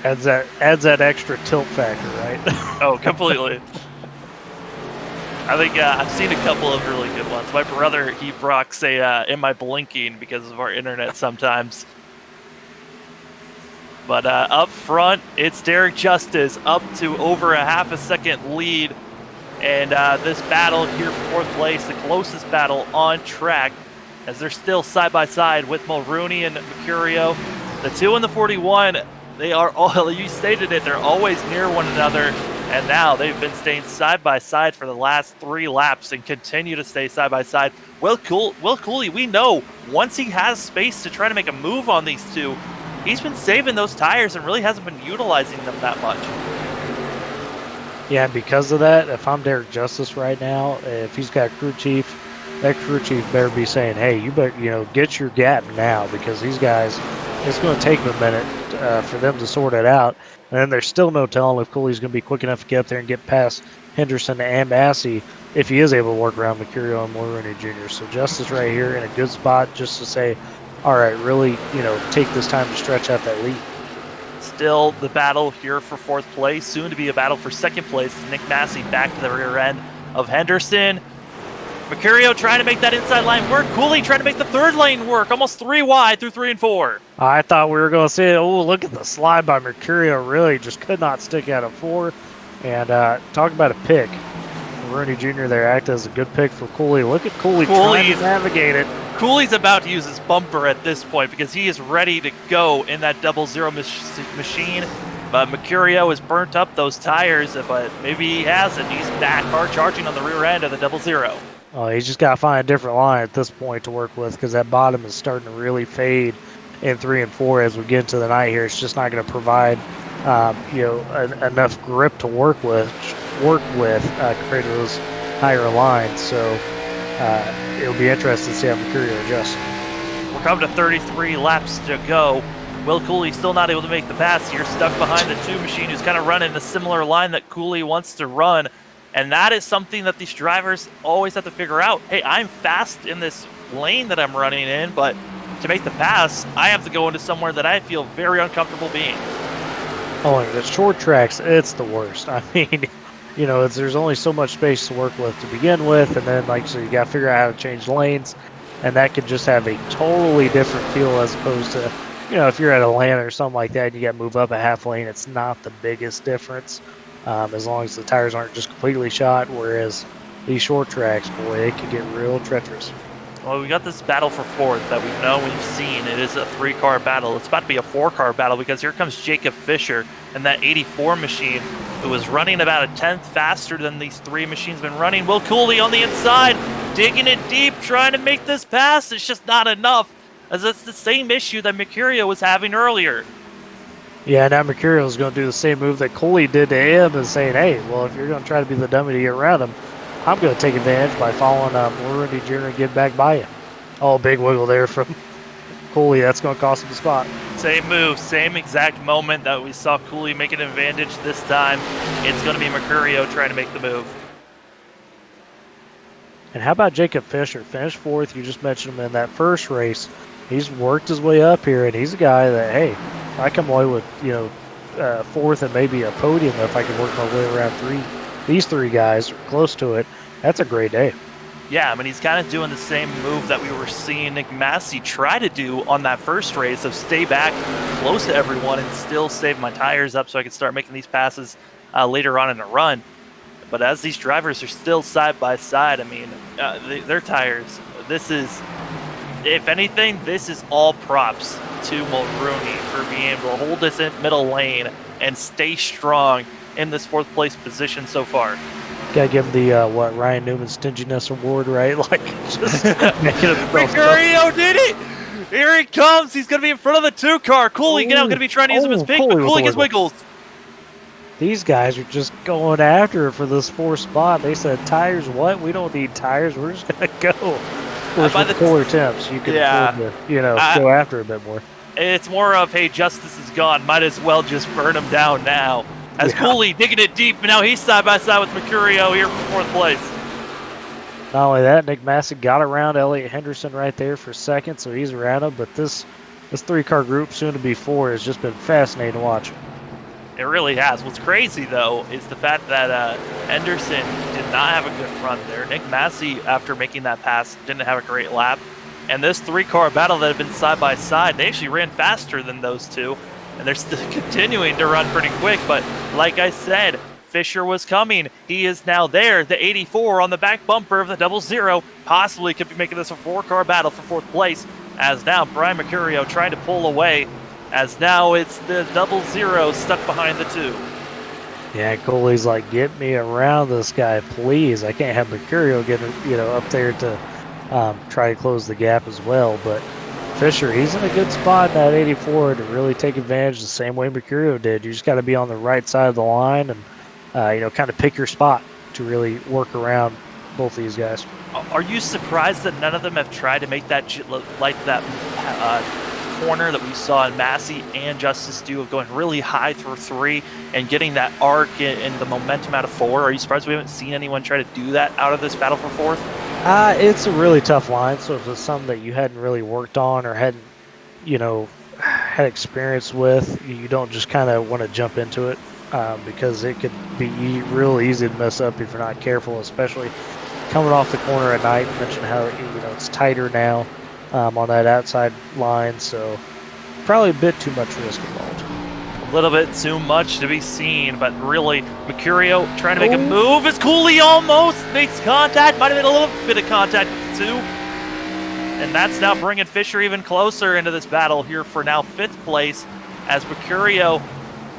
Adds that extra tilt factor, right? Oh, completely. I think I've seen a couple of really good ones. My brother, he rocks a "Am I blinking?" because of our internet sometimes. But up front, it's Derek Justice up to over a half a second lead. And this battle here for 4th place, the closest battle on track, as they're still side by side with Mulrooney and Mercurio. The 2 and the 41, they are all, you stated it, they're always near one another. And now they've been staying side by side for the last 3 laps and continue to stay side by side. Will Cooley, we know once he has space to try to make a move on these 2, he's been saving those tires and really hasn't been utilizing them that much. Yeah, and because of that, if I'm Derek Justice right now, if he's got crew chief, that crew chief better be saying, hey, you better, you know, get your gap now, because these guys, it's going to take them a minute for them to sort it out. And then there's still no telling if Cooley's going to be quick enough to get up there and get past Henderson and Massey if he is able to work around Mercurio and Mulrooney Jr. So Justice right here in a good spot just to say, all right, really, you know, take this time to stretch out that lead. still the battle here for 4th place, soon to be a battle for 2nd place. Nick Massey back to the rear end of Henderson. Mercurio trying to make that inside line work. Cooley trying to make the 3rd lane work, almost 3 wide through 3 and 4. I thought we were going to see it. Oh, look at the slide by Mercurio. Really just could not stick out of 4. And talk about a pick. Rooney Jr. there acted as a good pick for Cooley. Look at Cooley trying to navigate it. Cooley's about to use his bumper at this point because he is ready to go in that 00 machine. But Mercurio has burnt up those tires, but maybe he hasn't. He's back hard charging on the rear end of the 00. Oh, he's just got to find a different line at this point to work with because that bottom is starting to really fade in 3 and 4 as we get into the night here. It's just not going to provide, enough grip to work with compared to those higher lines. So it'll be interesting to see how Mercurio adjusts. We're coming to 33 laps to go. Will Cooley still not able to make the pass here, stuck behind the 2 machine who's kind of running a similar line that Cooley wants to run. And that is something that these drivers always have to figure out. Hey, I'm fast in this lane that I'm running in, but to make the pass, I have to go into somewhere that I feel very uncomfortable being. Oh, and the short tracks, it's the worst. I mean, there's only so much space to work with to begin with, and then, so you got to figure out how to change lanes, and that could just have a totally different feel as opposed to, if you're at Atlanta or something like that, and you got to move up a half lane, it's not the biggest difference. As long as the tires aren't just completely shot, whereas these short tracks, boy, they can get real treacherous. Well, we got this battle for 4th that we've seen. It is a 3-car battle. It's about to be a 4-car battle because here comes Jacob Fisher and that 84 machine who is running about a 10th faster than these 3 machines been running. Will Cooley on the inside, digging it deep, trying to make this pass. It's just not enough, as it's the same issue that Mercurio was having earlier. Yeah, now Mercurio is going to do the same move that Cooley did to him and saying, hey, well, if you're going to try to be the dummy to get around him, I'm going to take advantage by following Rooney Jr. and get back by you. Oh, big wiggle there from Cooley. That's going to cost him the spot. Same move, same exact moment that we saw Cooley make an advantage this time. It's going to be Mercurio trying to make the move. And how about Jacob Fisher? Finished 4th. You just mentioned him in that first race. He's worked his way up here, and he's a guy that, hey, I come away with, 4th and maybe a podium if I can work my way around these 3 guys, close to it. That's a great day. Yeah, I mean, he's kind of doing the same move that we were seeing Nick Massey try to do on that first race of stay back close to everyone and still save my tires up so I can start making these passes later on in the run. But as these drivers are still side by side, I mean, their tires, this is, if anything, this is all props to Mulrooney for being able to hold this in middle lane and stay strong in this 4th place position so far. Gotta give him the Ryan Newman Stinginess Award, right? Like, just making it. Mercurio did it! Here he comes. He's gonna be in front of the 2-car. Cooley now gonna be trying to use him as pick, but Cooley gets wiggles. These guys are just going after it for this 4th spot. They said, tires what? We don't need tires. We're just gonna go. Of course, with cooler temps, you can afford to, go after a bit more. It's more of, hey, justice is gone. Might as well just burn him down now. As Cooley digging it deep, and now he's side by side with Mercurio here for 4th place. Not only that, Nick Massey got around Elliott Henderson right there for 2nd, so he's around him. But this 3-car group, soon to be 4, has just been fascinating to watch. It really has. What's crazy, though, is the fact that Henderson did not have a good run there. Nick Massey, after making that pass, didn't have a great lap. And this 3-car battle that had been side by side, they actually ran faster than those 2. And they're still continuing to run pretty quick. But like I said, Fisher was coming. He is now there. The 84 on the back bumper of the 00 possibly could be making this a 4-car battle for 4th place. As now Brian Mercurio trying to pull away. As now it's the 00 stuck behind the 2. Yeah, Cooley's like, get me around this guy, please. I can't have Mercurio get up there to try to close the gap as well. But Fisher, he's in a good spot in that 84 to really take advantage the same way Mercurio did. You just got to be on the right side of the line and, kind of pick your spot to really work around both these guys. Are you surprised that none of them have tried to make that corner that we saw in Massey and Justice do of going really high through 3 and getting that arc and the momentum out of 4? Are you surprised we haven't seen anyone try to do that out of this battle for 4th? It's a really tough line, so if it's something that you hadn't really worked on or hadn't, had experience with, you don't just kind of want to jump into it because it could be real easy to mess up if you're not careful, especially coming off the corner at night. You mentioned how it's tighter now on that outside line, so probably a bit too much risk involved. A little bit too much to be seen, but really, Mercurio trying to make a move as Cooley almost makes contact. Might have made a little bit of contact with the 2. And that's now bringing Fisher even closer into this battle here for now 5th place, as Mercurio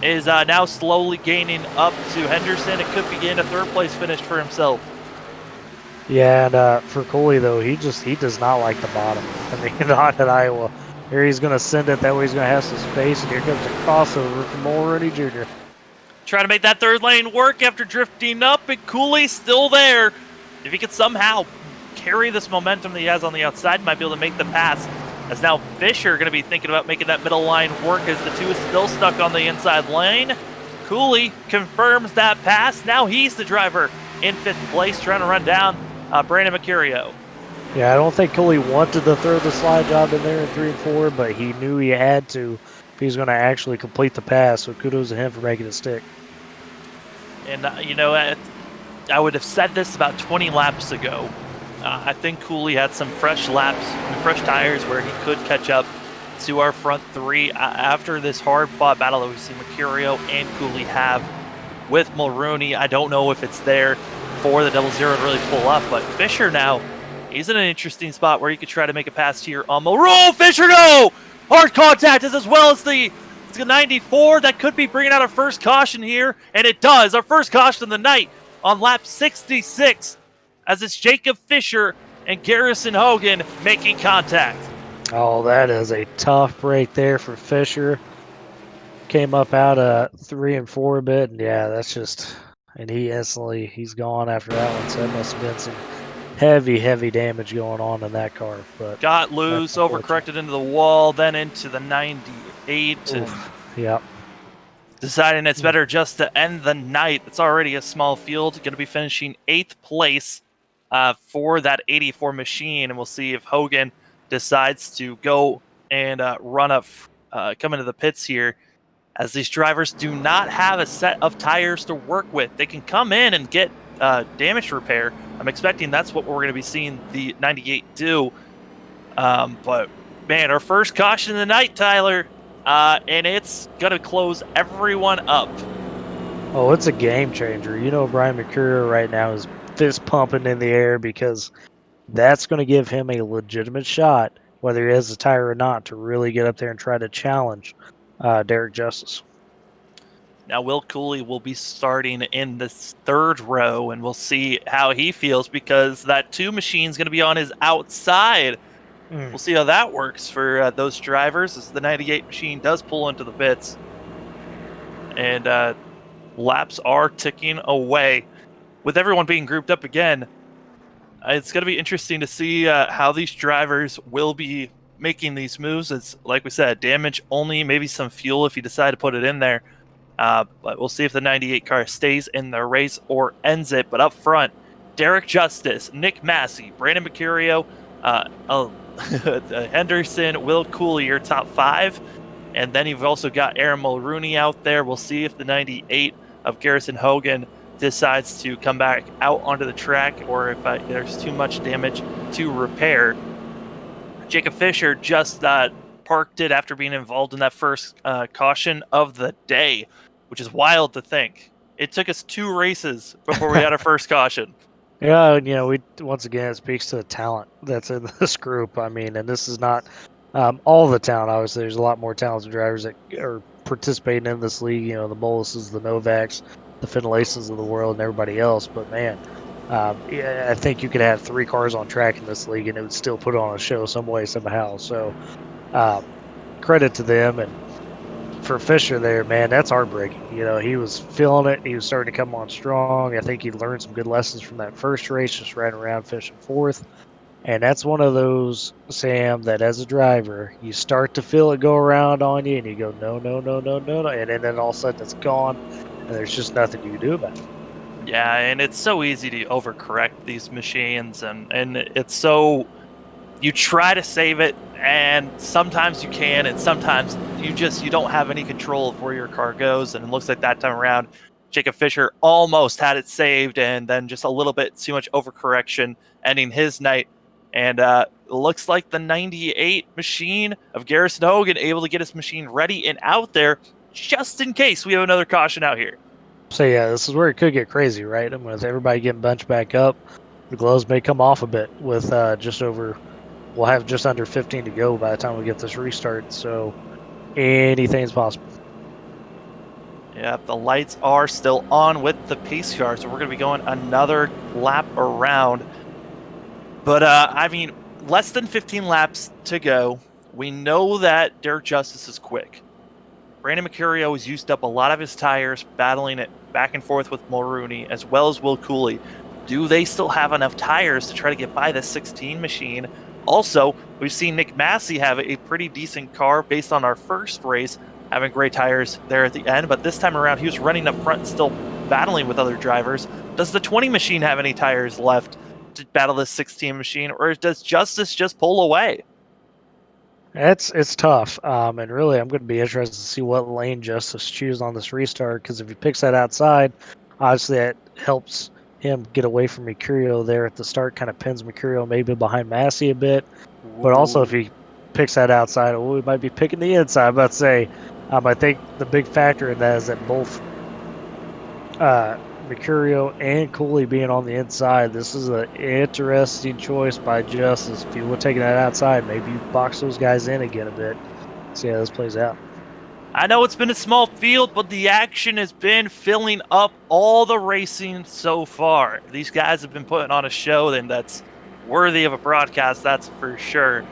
is now slowly gaining up to Henderson. It could begin a 3rd place finish for himself. Yeah, and for Cooley, though, he does not like the bottom. I mean, not at Iowa. Here he's going to send it. That way he's going to have some space. And here comes a crossover from Mulrooney Jr. Trying to make that 3rd lane work after drifting up, and Cooley's still there. If he could somehow carry this momentum that he has on the outside, might be able to make the pass. As now Fisher going to be thinking about making that middle line work as the 2 is still stuck on the inside lane. Cooley confirms that pass. Now he's the driver in 5th place, trying to run down Brandon Mercurio. Yeah, I don't think Cooley wanted to throw the slide job in there in 3 and 4, but he knew he had to if he's going to actually complete the pass. So kudos to him for making it stick. And, I would have said this about 20 laps ago. I think Cooley had some fresh laps, fresh tires where he could catch up to our front 3 after this hard-fought battle that we've seen Mercurio and Cooley have with Mulrooney. I don't know if it's there for the 00 to really pull up, but Fisher now, he's in an interesting spot where he could try to make a pass here on Mulrooney. Fisher, no! Hard contact as well as the 94. That could be bringing out our first caution here, and it does. Our first caution of the night on lap 66. As it's Jacob Fisher and Garrison Hogan making contact. Oh, that is a tough break there for Fisher. Came up out of 3 and 4 a bit, and yeah, that's just, and he's gone after that one. So that must have been some heavy damage going on in that car. But got loose, overcorrected into the wall, then into the 98. Yep. Deciding it's better just to end the night. It's already a small field. Going to be finishing 8th place. For that 84 machine, and we'll see if Hogan decides to go and run up, come into the pits here, as these drivers do not have a set of tires to work with. They can come in and get damage repair. I'm expecting that's what we're going to be seeing the 98 do. But man, our first caution of the night, Tyler, and it's going to close everyone up. Oh, it's a game changer. Brian Mercurio right now is fist pumping in the air because that's going to give him a legitimate shot, whether he has a tire or not, to really get up there and try to challenge Derek Justice. Now, Will Cooley will be starting in this 3rd row, and we'll see how he feels because that 2 machine is going to be on his outside. We'll see how that works for those drivers as the 98 machine does pull into the pits. And laps are ticking away. With everyone being grouped up again, it's going to be interesting to see how these drivers will be making these moves. It's, like we said, damage only, maybe some fuel if you decide to put it in there. But we'll see if the 98 car stays in the race or ends it. But up front, Derek Justice, Nick Massey, Brandon Mercurio, Henderson, Will Cooley, your top 5. And then you've also got Aaron Mulrooney out there. We'll see if the 98 of Garrison Hogan decides to come back out onto the track or if there's too much damage to repair. Jacob Fisher just parked it after being involved in that first caution of the day, which is wild to think. It took us 2 races before we had our first caution. Yeah, once again, it speaks to the talent that's in this group. I mean, and this is not all the talent. Obviously, there's a lot more talented drivers that are participating in this league. The Boluses, the Novaks, the Finlaces of the world, and everybody else. But man, I think you could have 3 cars on track in this league, and it would still put on a show some way, somehow. So, credit to them. And for Fisher there, man, that's heartbreaking. He was feeling it. He was starting to come on strong. I think he learned some good lessons from that first race, just riding around finishing 4th. And that's one of those, Sam, that as a driver, you start to feel it go around on you, and you go, no, and then all of a sudden it's gone, and there's just nothing you can do about it. Yeah, and it's so easy to overcorrect these machines, and it's so, you try to save it, and sometimes you can, and sometimes you don't have any control of where your car goes, and it looks like that time around, Jacob Fisher almost had it saved, and then just a little bit too much overcorrection, ending his night. And looks like the 98 machine of Garrison Hogan able to get his machine ready and out there just in case we have another caution out here. So yeah, this is where it could get crazy, right? And with everybody getting bunched back up, the gloves may come off a bit with we'll have just under 15 to go by the time we get this restart. So anything's possible. Yep, the lights are still on with the pace car, so we're going to be going another lap around. But, I mean, less than 15 laps to go. We know that Derek Justice is quick. Brandon Mercurio has used up a lot of his tires, battling it back and forth with Mulrooney, as well as Will Cooley. Do they still have enough tires to try to get by the 16 machine? Also, we've seen Nick Massey have a pretty decent car based on our first race, having great tires there at the end, but this time around he was running up front, still battling with other drivers. Does the 20 machine have any tires left to battle this 16 machine, or does Justice just pull away? It's tough, and really I'm going to be interested to see what lane Justice chooses on this restart, because if he picks that outside, obviously that helps him get away from Mercurio there at the start, kind of pins Mercurio maybe behind Massey a bit. Ooh. But also if he picks that outside, we might be picking the inside. I'm about to say, I think the big factor in that is that both Mercurio and Cooley being on the inside, this is an interesting choice by Justice. If you were taking that outside, maybe you box those guys in again a bit. See how this plays out. I know it's been a small field, but the action has been filling up all the racing so far. These guys have been putting on a show, and that's worthy of a broadcast, that's for sure.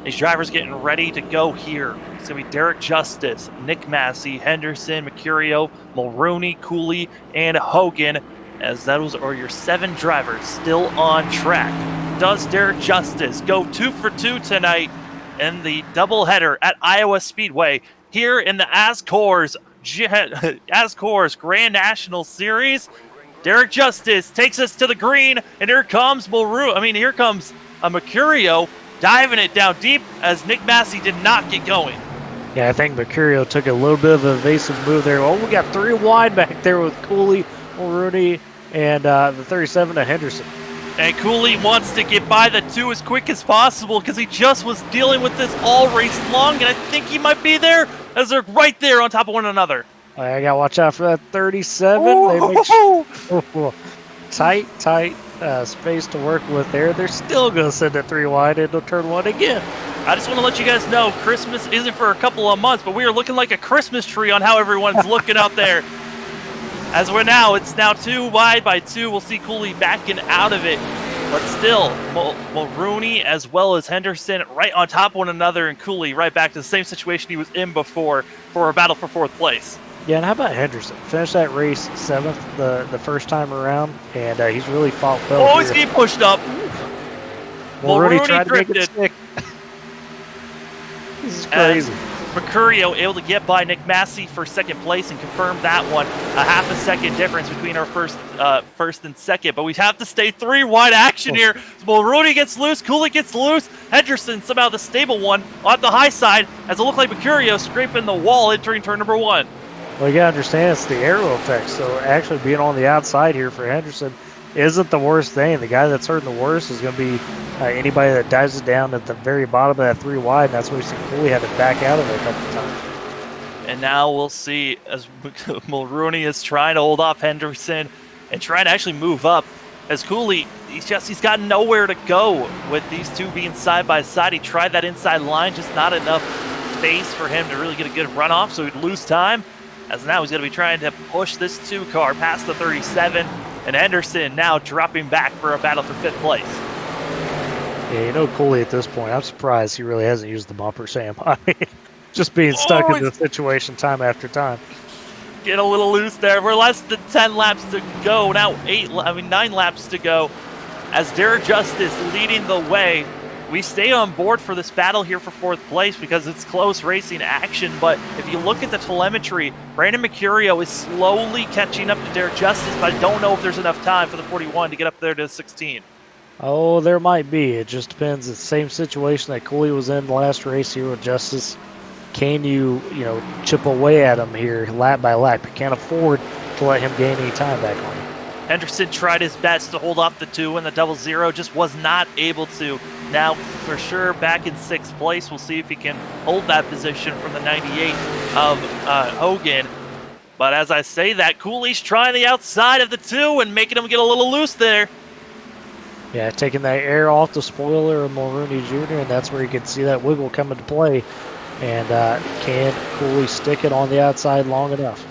These drivers getting ready to go here. It's going to be Derek Justice, Nick Massey, Henderson, Mercurio, Mulrooney, Cooley, and Hogan, as those are your 7 drivers still on track. Does Derek Justice go 2 for 2 tonight in the doubleheader at Iowa Speedway here in the ASCORS Grand National Series? Derek Justice takes us to the green, and here comes here comes a Mercurio diving it down deep as Nick Massey did not get going. Yeah, I think Mercurio took a little bit of an evasive move there. Oh, we got 3 wide back there with Cooley, Mulrooney, and the 37 to Henderson. And Cooley wants to get by the 2 as quick as possible because he just was dealing with this all race long, and I think he might be there as they're right there on top of one another. I got to watch out for that 37. Tight space to work with there. They're still going to send it 3 wide into turn 1 again. I just want to let you guys know Christmas isn't for a couple of months, but we are looking like a Christmas tree on how everyone's looking out there. As we're now, it's now 2 wide by 2. We'll see Cooley backing out of it. But still, Mulrooney as well as Henderson right on top of one another, and Cooley right back to the same situation he was in before for a battle for 4th place. Yeah, and how about Henderson? Finished that race 7th the first time around, and he's really fought well. Oh, he's getting pushed up. Mulrooney tried to make it stick. This is crazy. Mercurio able to get by Nick Massey for 2nd place and confirm that one. A half a second difference between our first and 2nd, but we have to stay 3 wide action here. Mulrooney gets loose, Cooley gets loose, Henderson somehow the stable one on the high side as it looked like Mercurio scraping the wall entering turn number 1. Well, you gotta understand it's the aero effect, so actually being on the outside here for Henderson isn't the worst thing. The guy that's hurting the worst is going to be anybody that dives it down at the very bottom of that 3 wide, and that's where we see Cooley had to back out of it a couple of times. And now we'll see as Mulrooney is trying to hold off Henderson and trying to actually move up. As Cooley, he's got nowhere to go with these 2 being side by side. He tried that inside line, just not enough space for him to really get a good runoff, so he'd lose time. As now he's going to be trying to push this 2 car past the 37, and Henderson now dropping back for a battle for 5th place. Yeah, you know Cooley at this point, I'm surprised he really hasn't used the bumper, Sam. I mean, just being stuck in this situation time after time. Get a little loose there. We're less than 10 laps to go. Now 9 laps to go. As Derek Justice leading the way. We stay on board for this battle here for 4th place because it's close racing action, but if you look at the telemetry, Brandon Mercurio is slowly catching up to Derek Justice, but I don't know if there's enough time for the 41 to get up there to 16. Oh, there might be. It just depends. It's the same situation that Cooley was in the last race here with Justice can you, chip away at him here lap by lap? You can't afford to let him gain any time back on you. Henderson tried his best to hold off the 2 in the 0-0, just was not able to. Now, for sure, back in 6th place. We'll see if he can hold that position from the 98 of Hogan. But as I say that, Cooley's trying the outside of the 2 and making him get a little loose there. Yeah, taking that air off the spoiler of Mulrooney Jr., and that's where you can see that wiggle come into play. And can Cooley stick it on the outside long enough?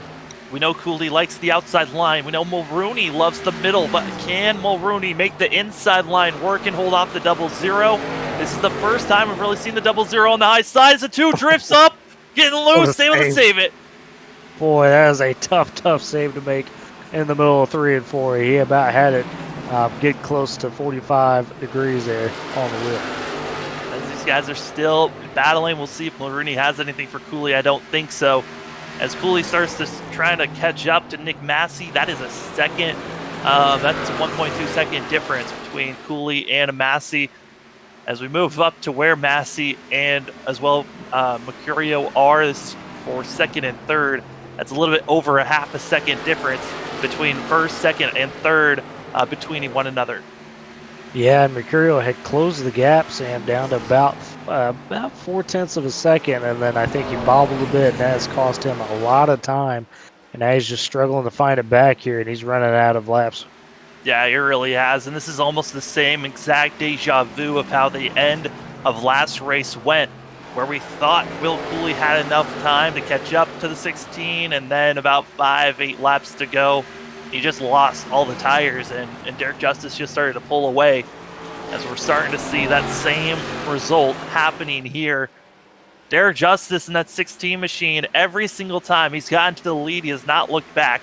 We know Cooley likes the outside line. We know Mulrooney loves the middle, but can Mulrooney make the inside line work and hold off the 0-0? This is the first time we've really seen the 0-0 on the high side as the 2 drifts up, getting loose, able to save it. Boy, that is a tough save to make in the middle of 3 and 4. He about had it get close to 45 degrees there on the wheel. As these guys are still battling, we'll see if Mulrooney has anything for Cooley. I don't think so. As Cooley starts to trying to catch up to Nick Massey, that is a second. That's a 1.2 second difference between Cooley and Massey. As we move up to where Massey and as well Mercurio are, this is for 2nd and 3rd. That's a little bit over a half a second difference between 1st, 2nd, and 3rd between one another. Yeah, Mercurio had closed the gap, Sam, down to about 0.4 of a second, and then I think he bobbled a bit, and that has cost him a lot of time. And now he's just struggling to find it back here, and he's running out of laps. Yeah, he really has, and this is almost the same exact deja vu of how the end of last race went, where we thought Will Cooley had enough time to catch up to the 16, and then about 5-8 laps to go, he just lost all the tires, and Derek Justice just started to pull away. As we're starting to see that same result happening here. Derek Justice in that 16 machine, every single time he's gotten to the lead, he has not looked back.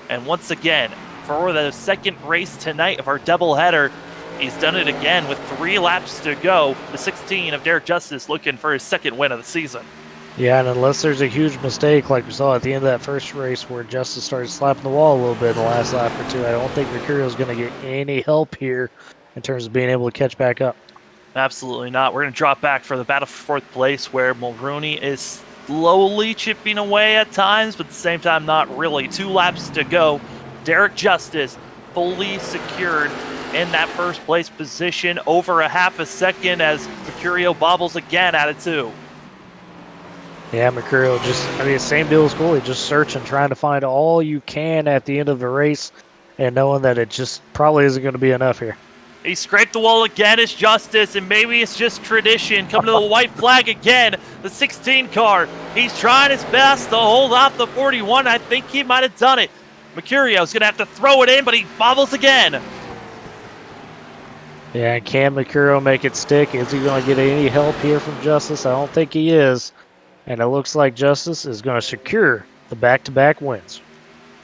And once again, for the 2nd race tonight of our doubleheader, he's done it again with 3 laps to go. The 16 of Derek Justice looking for his 2nd win of the season. Yeah, and unless there's a huge mistake like we saw at the end of that first race where Justice started slapping the wall a little bit in the last lap or 2, I don't think Mercurio's going to get any help here in terms of being able to catch back up. Absolutely not. We're going to drop back for the battle for 4th place, where Mulrooney is slowly chipping away at times, but at the same time not really. 2 laps to go. Derek Justice fully secured in that 1st place position, over a half a second as Mercurio bobbles again out of 2. Yeah, Mercurio same deal as Cooley, just searching, trying to find all you can at the end of the race and knowing that it just probably isn't going to be enough here. He scraped the wall again as Justice, and maybe it's just tradition. Coming to the white flag again, the 16 car. He's trying his best to hold off the 41. I think he might have done it. Mercurio's going to have to throw it in, but he bobbles again. Yeah, can Mercurio make it stick? Is he going to get any help here from Justice? I don't think he is. And it looks like Justice is going to secure the back-to-back wins.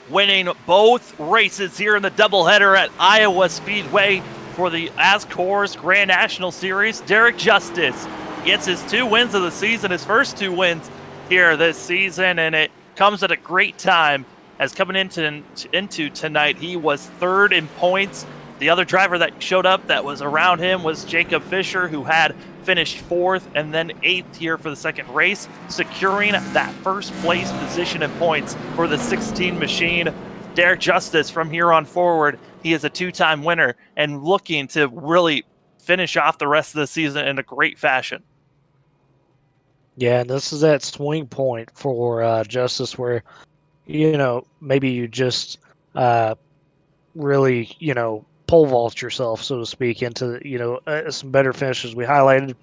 Winning both races here in the doubleheader at Iowa Speedway for the ASCORS Grand National Series. Derek Justice gets his 2 wins of the season, his first 2 wins here this season, and it comes at a great time as coming into tonight, he was 3rd in points. The other driver that showed up that was around him was Jacob Fisher, who had finished 4th and then 8th here for the 2nd race, securing that 1st place position in points for the 16 machine. Derek Justice, from here on forward, he is a 2-time winner and looking to really finish off the rest of the season in a great fashion. Yeah, and this is that swing point for Justice where, maybe you just really, pole vault yourself, so to speak, into, some better finishes. We highlighted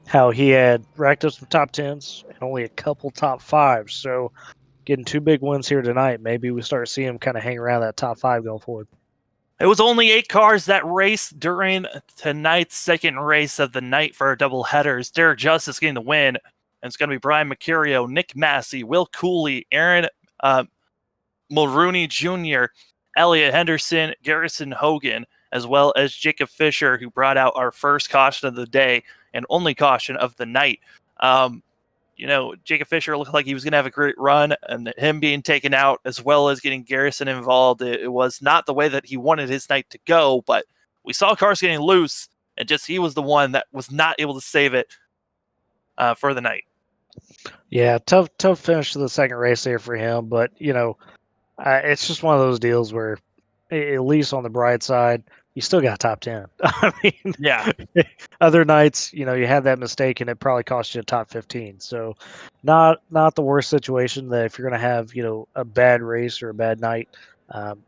how he had racked up some top 10s and only a couple top 5s. So getting 2 big wins here tonight, maybe we start seeing him kind of hang around that top 5 going forward. It was only 8 cars that raced during tonight's 2nd race of the night for our double headers. Derek Justice getting the win. And it's going to be Brian Mercurio, Nick Massey, Will Cooley, Aaron Mulrooney Jr., Elliot Henderson, Garrison Hogan, as well as Jacob Fisher, who brought out our first caution of the day and only caution of the night. Jacob Fisher looked like he was going to have a great run, and him being taken out as well as getting Garrison involved, it was not the way that he wanted his night to go, but we saw cars getting loose, and just he was the one that was not able to save it for the night. Yeah, tough finish to the second race there for him, but it's just one of those deals where, at least on the bright side, you still got top 10. I mean, Yeah. other nights, you had that mistake and it probably cost you a top 15. So, not the worst situation that if you're going to have a bad race or a bad night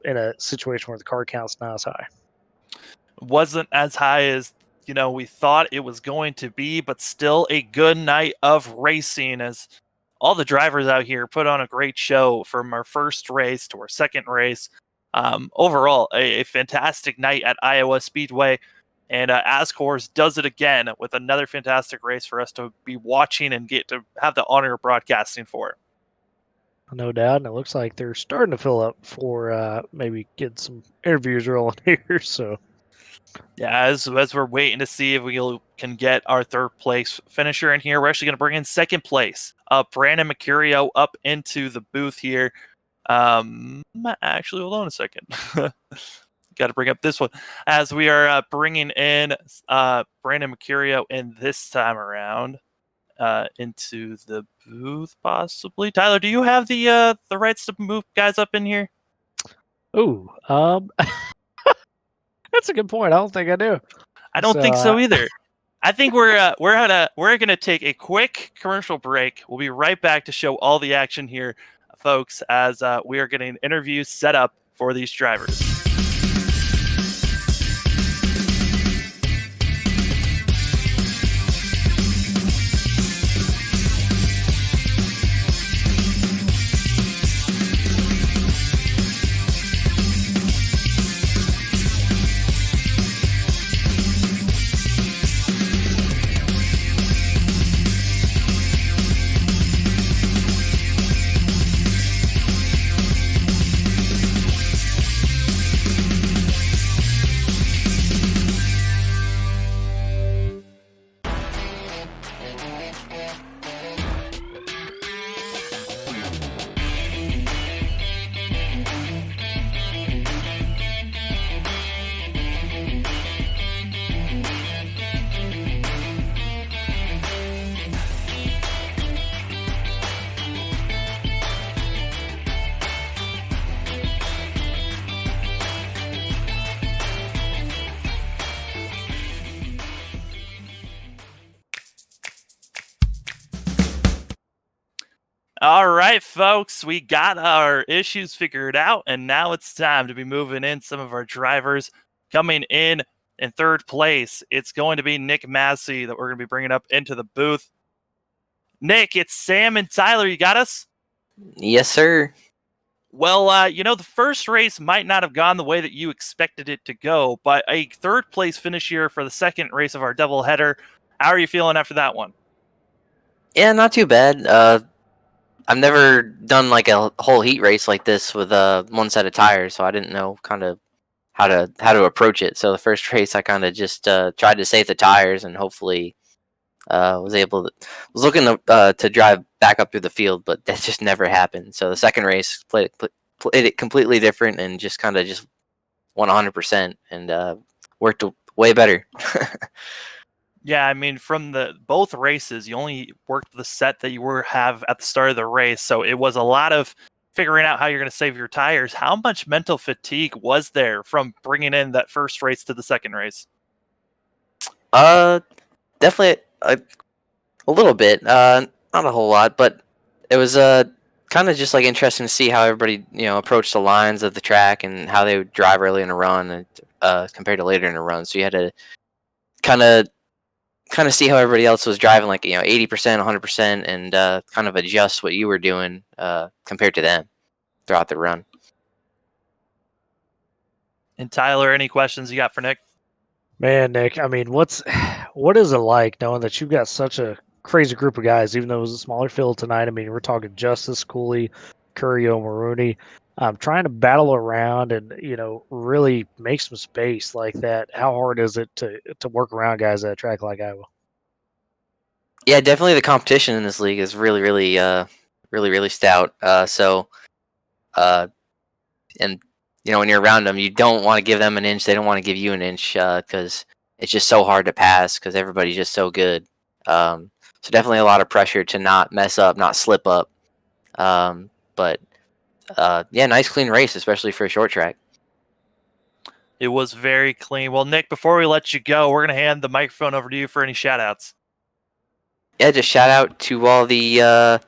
in a situation where the car count's not as high. Wasn't as high as we thought it was going to be, but still a good night of racing as all the drivers out here put on a great show from our first race to our second race. Overall, a fantastic night at Iowa Speedway, and ASCORS does it again with another fantastic race for us to be watching and get to have the honor of broadcasting for. No doubt, and it looks like they're starting to fill up for maybe get some interviews rolling here. So. Yeah, as we're waiting to see if we can get our third place finisher in here, we're actually going to bring in second place. Brandon Mercurio up into the booth here. Actually, hold on a second. Got to bring up this one as we are bringing in Brandon Mercurio in this time around into the booth, possibly. Tyler, do you have the rights to move guys up in here? Ooh, that's a good point. I don't think I do. I don't think so either. I think we're gonna take a quick commercial break. We'll be right back to show all the action here, folks, as we are getting interviews set up for these drivers. All right, folks, we got our issues figured out, and now it's time to be moving in some of our drivers. Coming in third place, it's going to be Nick Massey that we're going to be bringing up into the booth. Nick, it's Sam and Tyler. You got us? Yes, sir. Well, the first race might not have gone the way that you expected it to go, but a third place finish here for the second race of our doubleheader. How are you feeling after that one? Yeah, not too bad. I've never done like a whole heat race like this with one set of tires, so I didn't know kind of how to approach it. So the first race, I kind of just tried to save the tires and hopefully was looking to drive back up through the field, but that just never happened. So the second race played it completely different and just kind of just won 100% and worked way better. Yeah, I mean, from both races, you only worked the set that you have at the start of the race, so it was a lot of figuring out how you're going to save your tires. How much mental fatigue was there from bringing in that first race to the second race? Definitely a little bit. Not a whole lot, but it was kind of just like interesting to see how everybody approached the lines of the track and how they would drive early in a run compared to later in a run. So you had to kind of see how everybody else was driving, like 80%, 100%, and kind of adjust what you were doing compared to them throughout the run. And Tyler, any questions you got for Nick? Man, Nick, I mean, what is it like knowing that you've got such a crazy group of guys, even though it was a smaller field tonight? I mean, we're talking Justice, Cooley, Curio, Maroney, trying to battle around and, really make some space like that. How hard is it to work around guys at a track like Iowa? Yeah, definitely the competition in this league is really, really, really stout. And when you're around them, you don't want to give them an inch. They don't want to give you an inch because it's just so hard to pass because everybody's just so good. So definitely a lot of pressure to not mess up, not slip up. But yeah, nice clean race, especially for a short track. It was very clean. Well, Nick, before we let you go, we're going to hand the microphone over to you for any shout-outs. Yeah, just shout out to all the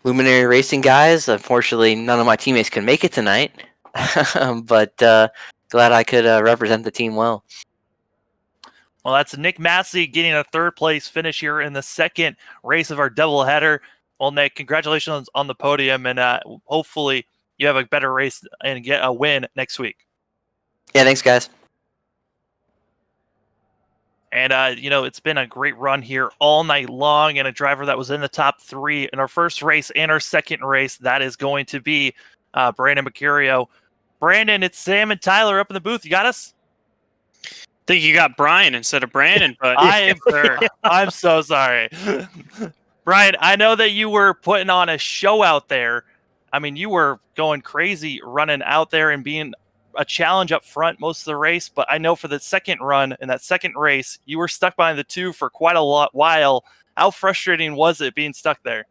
Luminary Racing guys. Unfortunately, none of my teammates could make it tonight, but glad I could represent the team well. Well, that's Nick Massey getting a third-place finish here in the second race of our doubleheader. Well, Nick, congratulations on the podium, and hopefully you have a better race and get a win next week. Yeah, thanks, guys. And, it's been a great run here all night long, and a driver that was in the top 3 in our first race and our second race. That is going to be Brandon Mercurio. Brandon, it's Sam and Tyler up in the booth. You got us? I think you got Brian instead of Brandon, but I'm so sorry. Brian, I know that you were putting on a show out there. I mean, you were going crazy running out there and being a challenge up front most of the race, but I know for the second run in that second race, you were stuck behind the 2 for quite a while. How frustrating was it being stuck there?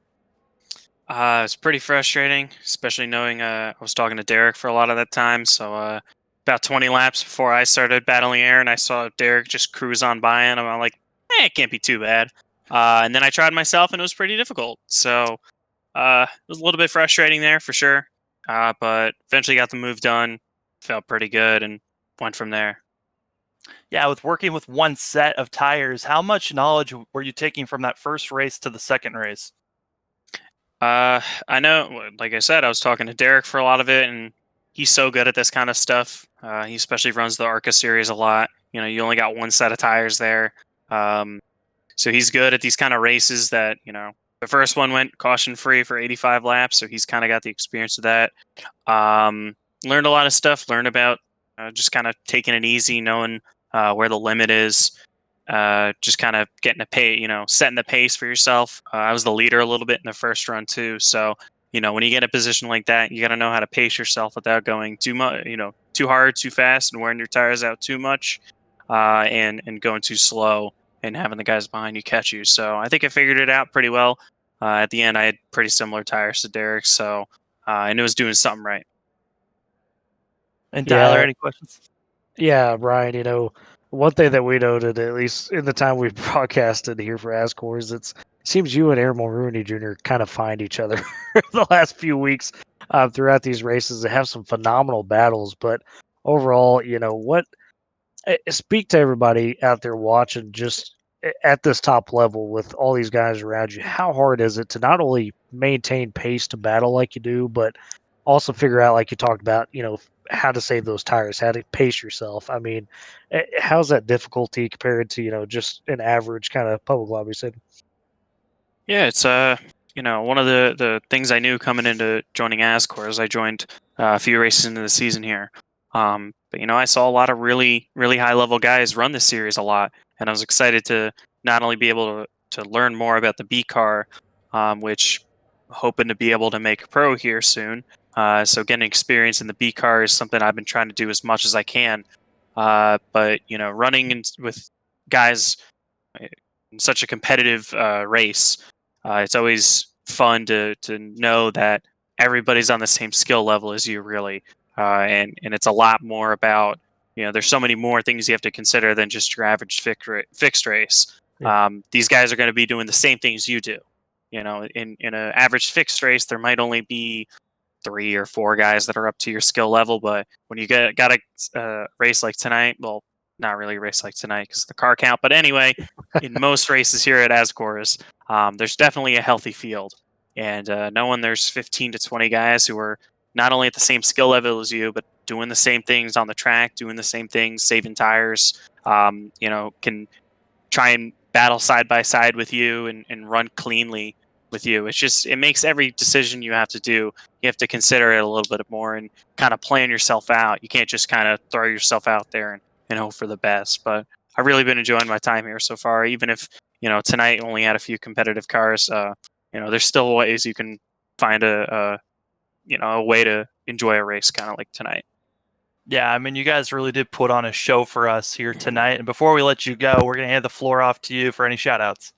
It's pretty frustrating, especially knowing I was talking to Derek for a lot of that time. So about 20 laps before I started battling air, and I saw Derek just cruise on by, and I'm like, it can't be too bad. And then I tried myself, and it was pretty difficult. So it was a little bit frustrating there for sure. But eventually got the move done, felt pretty good, and went from there. Yeah, with working with one set of tires, how much knowledge were you taking from that first race to the second race? I know, like I said, I was talking to Derek for a lot of it, and he's so good at this kind of stuff. He especially runs the ARCA series a lot. You only got one set of tires there. So he's good at these kind of races that, the first one went caution free for 85 laps. So he's kind of got the experience of that. Learned a lot of stuff, learned about just kind of taking it easy, knowing where the limit is. Just kind of getting a pace, setting the pace for yourself. I was the leader a little bit in the first run too. So, when you get in a position like that, you got to know how to pace yourself without going too much, too hard, too fast, and wearing your tires out too much, and going too slow and having the guys behind you catch you. So I think I figured it out pretty well. At the end, I had pretty similar tires to Derek, so I knew I was doing something right. And Tyler, Yeah. any questions? Yeah, Brian, one thing that we noted, at least in the time we've broadcasted here for ASCORS, it seems you and Aaron Mulrooney Jr. kind of find each other the last few weeks throughout these races. They have some phenomenal battles, but overall, speak to everybody out there watching just at this top level with all these guys around you. How hard is it to not only maintain pace to battle like you do, but also figure out, like you talked about, how to save those tires, how to pace yourself? I mean, how's that difficulty compared to, just an average kind of public lobby sim? Yeah, it's one of the things I knew coming into joining ASCORS. I joined a few races into the season here. But I saw a lot of really, really high level guys run this series a lot, and I was excited to not only be able to learn more about the B car, which hoping to be able to make a pro here soon. So getting experience in the B car is something I've been trying to do as much as I can. But running with guys in such a competitive race, it's always fun to know that everybody's on the same skill level as you, really, and it's a lot more about there's so many more things you have to consider than just your average fixed race. Yeah. These guys are going to be doing the same things you do. In an average fixed race, there might only be 3 or 4 guys that are up to your skill level, but when you got a race like tonight, well, not really a race like tonight because the car count, but anyway, in most races here at ASCORS, there's definitely a healthy field, and knowing there's 15 to 20 guys who are not only at the same skill level as you, but doing the same things on the track, doing the same things, saving tires, can try and battle side by side with you and run cleanly with you. It makes every decision you have to do, you have to consider it a little bit more and kind of plan yourself out. You can't just kind of throw yourself out there and hope for the best. But I've really been enjoying my time here so far, even if, tonight only had a few competitive cars. There's still ways you can find a way to enjoy a race kind of like tonight. Yeah, I mean, you guys really did put on a show for us here tonight. And before we let you go, we're going to hand the floor off to you for any shout outs.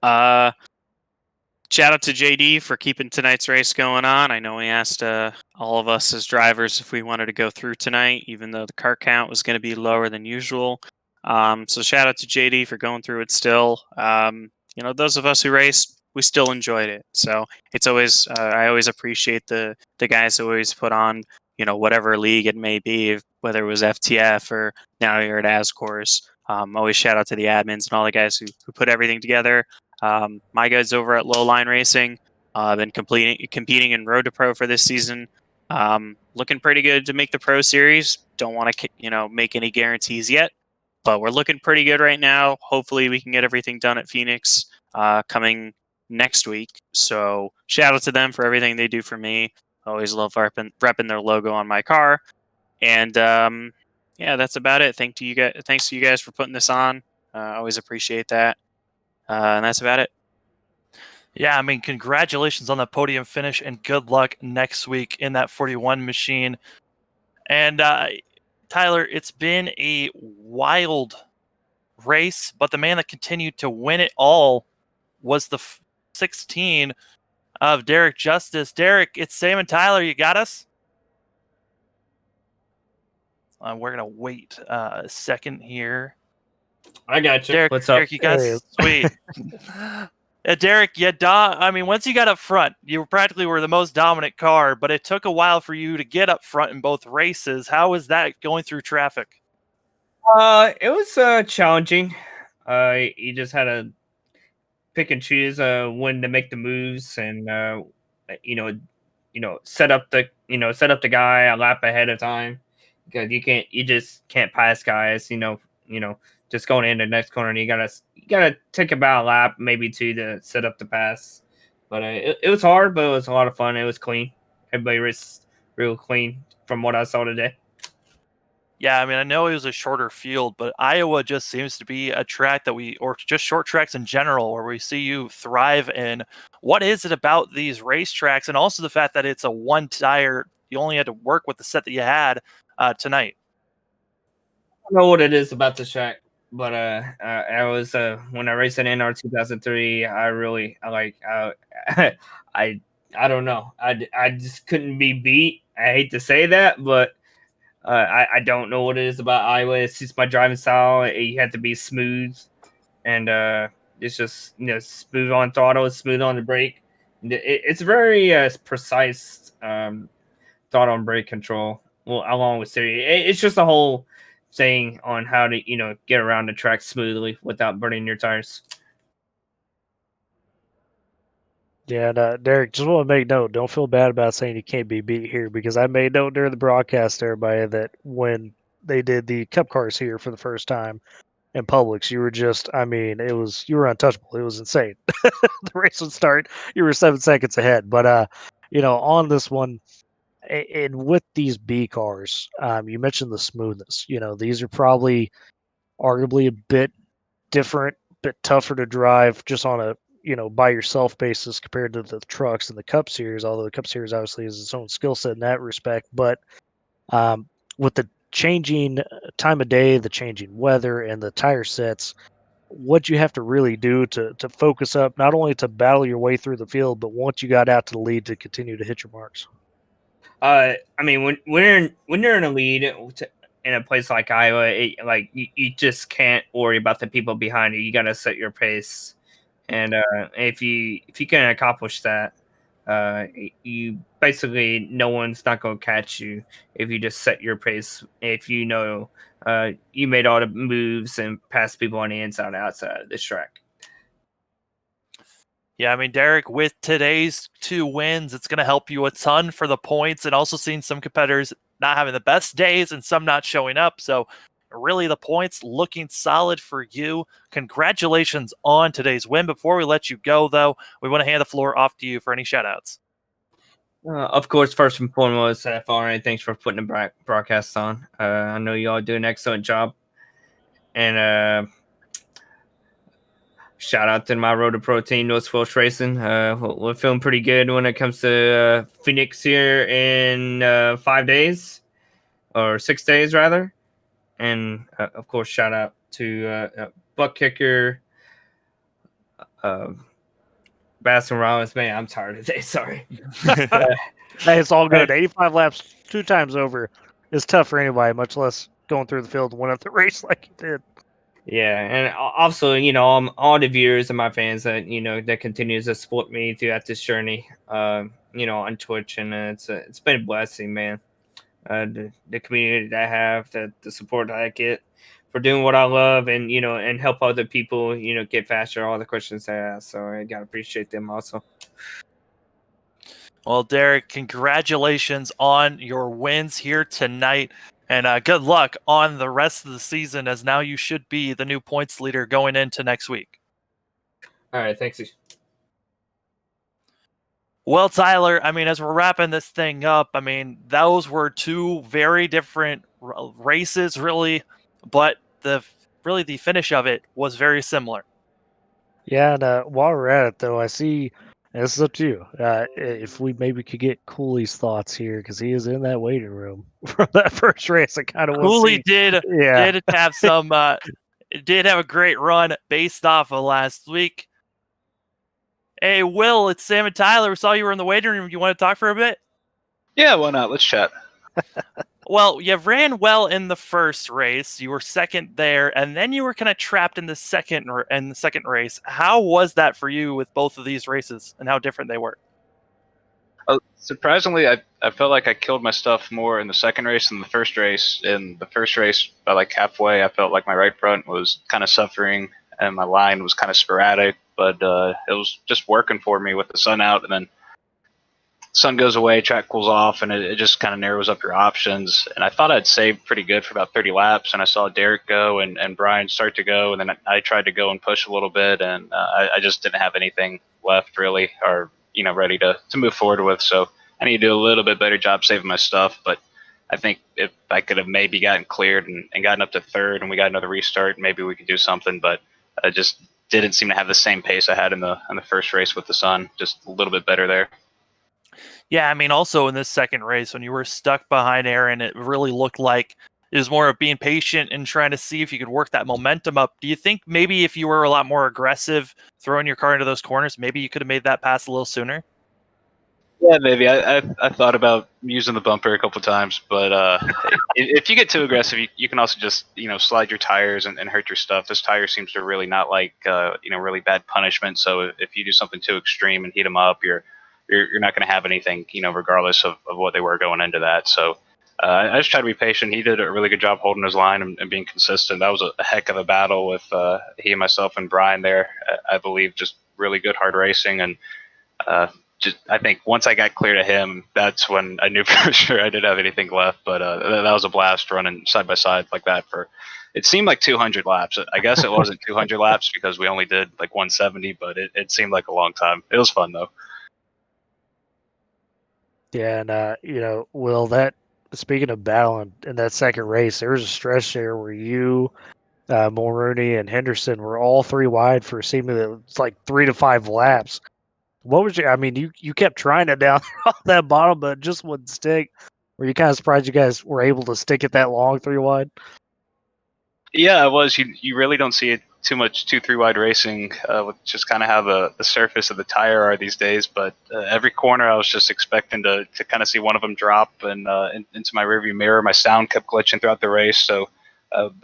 Shout out to JD for keeping tonight's race going on. I know he asked all of us as drivers if we wanted to go through tonight, even though the car count was going to be lower than usual. So shout out to JD for going through it still. Those of us who raced, we still enjoyed it. So it's always I always appreciate the guys who always put on whatever league it may be, whether it was FTF or now you're at ASCORS. Always shout out to the admins and all the guys who put everything together. My guys over at Lowline Racing have been competing in Road to Pro for this season. Looking pretty good to make the Pro Series. Don't want to make any guarantees yet, but we're looking pretty good right now. Hopefully, we can get everything done at Phoenix coming next week. So shout out to them for everything they do for me. Always love repping their logo on my car. And yeah, that's about it. Thanks to you guys for putting this on. Always appreciate that. And that's about it. Yeah, I mean, congratulations on the podium finish and good luck next week in that 41 machine. And Tyler, it's been a wild race, but the man that continued to win it all was the 16 of Derek Justice. Derek, it's Sam and Tyler. You got us? We're going to wait a second here. I got you. Derek, What's up? Derek, you got us? Sweet. Derek, I mean, once you got up front, you practically were the most dominant car, but it took a while for you to get up front in both races. How was that going through traffic? It was challenging. You just had to pick and choose when to make the moves, and set up the guy a lap ahead of time, because you just can't pass guys. Just going into the next corner, and you gotta take about a lap, maybe two, to set up the pass. But it was hard, but it was a lot of fun. It was clean. Everybody raced real clean from what I saw today. Yeah, I mean, I know it was a shorter field, but Iowa just seems to be a track or just short tracks in general, where we see you thrive in. What is it about these racetracks, and also the fact that it's a one tire, you only had to work with the set that you had tonight? I don't know what it is about the track, but I was when I raced in NR 2003, I don't know. I just couldn't be beat. I hate to say that, but I don't know what it is about Iowa. It's just my driving style. You have to be smooth, and it's just smooth on throttle, smooth on the brake. It's very precise throttle and brake control. Well, along with steering, it's just a whole thing on how to get around the track smoothly without burning your tires. Yeah, and, Derek, just want to make note. Don't feel bad about saying you can't be beat here, because I made note during the broadcast, everybody, that when they did the Cup cars here for the first time in Publix, you were you were untouchable. It was insane. The race would start, you were 7 seconds ahead. But on this one, and with these B cars, you mentioned the smoothness. These are probably arguably a bit different, bit tougher to drive just on a by yourself basis compared to the trucks and the Cup Series. Although the Cup Series obviously has its own skill set in that respect, but with the changing time of day, the changing weather, and the tire sets, what you have to really do to focus up, not only to battle your way through the field, but once you got out to the lead, to continue to hit your marks. I mean, when you're in a lead in a place like Iowa, you just can't worry about the people behind you. You got to set your pace, and if you can accomplish that, you basically, no one's not going to catch you if you just set your pace. If you made all the moves and passed people on the inside and outside of this track. Yeah, I mean, Derek, with today's 2 wins, it's going to help you a ton for the points, and also seeing some competitors not having the best days and some not showing up. So really the points looking solid for you. Congratulations on today's win. Before we let you go, though, we want to hand the floor off to you for any shout-outs. Of course, first and foremost, FRA, thanks for putting the broadcast on. I know you all do an excellent job. And shout out to my Road to Pro team, North Force Racing. We're feeling pretty good when it comes to Phoenix here in 5 days, or 6 days rather. And of course, shout out to Buck Kicker, Baskin Robbins, man, I'm tired today. Sorry. Hey, it's all good. 85 laps 2 times over is tough for anybody, much less going through the field and win up the race like you did. Yeah, and also, all the viewers and my fans that that continues to support me throughout this journey, on Twitch, and it's been a blessing, man. The community that I have, the support that I get for doing what I love, and and help other people, get faster. All the questions they ask, so I gotta appreciate them also. Well, Derek, congratulations on your wins here tonight. And good luck on the rest of the season, as now you should be the new points leader going into next week. All right, thanks. Well, Tyler, I mean, as we're wrapping this thing up, I mean, those were 2 very different races, really, but the finish of it was very similar. Yeah, and while we're at it, though, I see, and this is up to you, if we maybe could get Cooley's thoughts here, because he is in that waiting room from that first race. I kind of want to Cooley see. did have some did have a great run based off of last week. Hey, Will, it's Sam and Tyler. We saw you were in the waiting room. You want to talk for a bit? Yeah, why not? Let's chat. Well, you ran well in the first race. You were second there, and then you were kind of trapped in the second race. How was that for you with both of these races, and how different they were? Surprisingly, I felt like I killed my stuff more in the second race than the first race. In the first race, by like halfway, I felt like my right front was kind of suffering, and my line was kind of sporadic. But it was just working for me with the sun out, and then sun goes away, track cools off, and it just kind of narrows up your options. And I thought I'd saved pretty good for about 30 laps, and I saw Derek go and Brian start to go, and then I tried to go and push a little bit, and I just didn't have anything left really, or ready to move forward with. So I need to do a little bit better job saving my stuff. But I think if I could have maybe gotten cleared and gotten up to third, and we got another restart, maybe we could do something. But I just didn't seem to have the same pace I had in the first race with the sun. Just a little bit better there. Yeah, I mean, also in this second race, when you were stuck behind Aaron, it really looked like it was more of being patient and trying to see if you could work that momentum up. Do you think maybe if you were a lot more aggressive throwing your car into those corners, maybe you could have made that pass a little sooner? Yeah, maybe. I thought about using the bumper a couple times, but if you get too aggressive, you can also just slide your tires and hurt your stuff. This tire seems to really not like really bad punishment. So if you do something too extreme and heat them up, you're not going to have anything regardless of what they were going into that. So I just try to be patient. He did a really good job holding his line and being consistent. That was a heck of a battle with he and myself and Brian there. I believe just really good hard racing and. I think once I got clear to him, that's when I knew for sure I didn't have anything left. But that was a blast running side by side like that for. It seemed like 200 laps. I guess it wasn't 200 laps because we only did like 170, but it seemed like a long time. It was fun though. Yeah, and Will, that speaking of battling in that second race, there was a stretch there where you, Mulrooney, and Henderson were all 3 wide for seemingly it's like 3 to 5 laps. What was your? I mean, you kept trying it down off that bottom, but it just wouldn't stick. Were you kind of surprised you guys were able to stick it that long 3 wide? Yeah, it was. You really don't see it too much 2-3 wide racing with just kind of how the surface of the tire are these days. But every corner, I was just expecting to kind of see one of them drop and into my rearview mirror. My sound kept glitching throughout the race, so.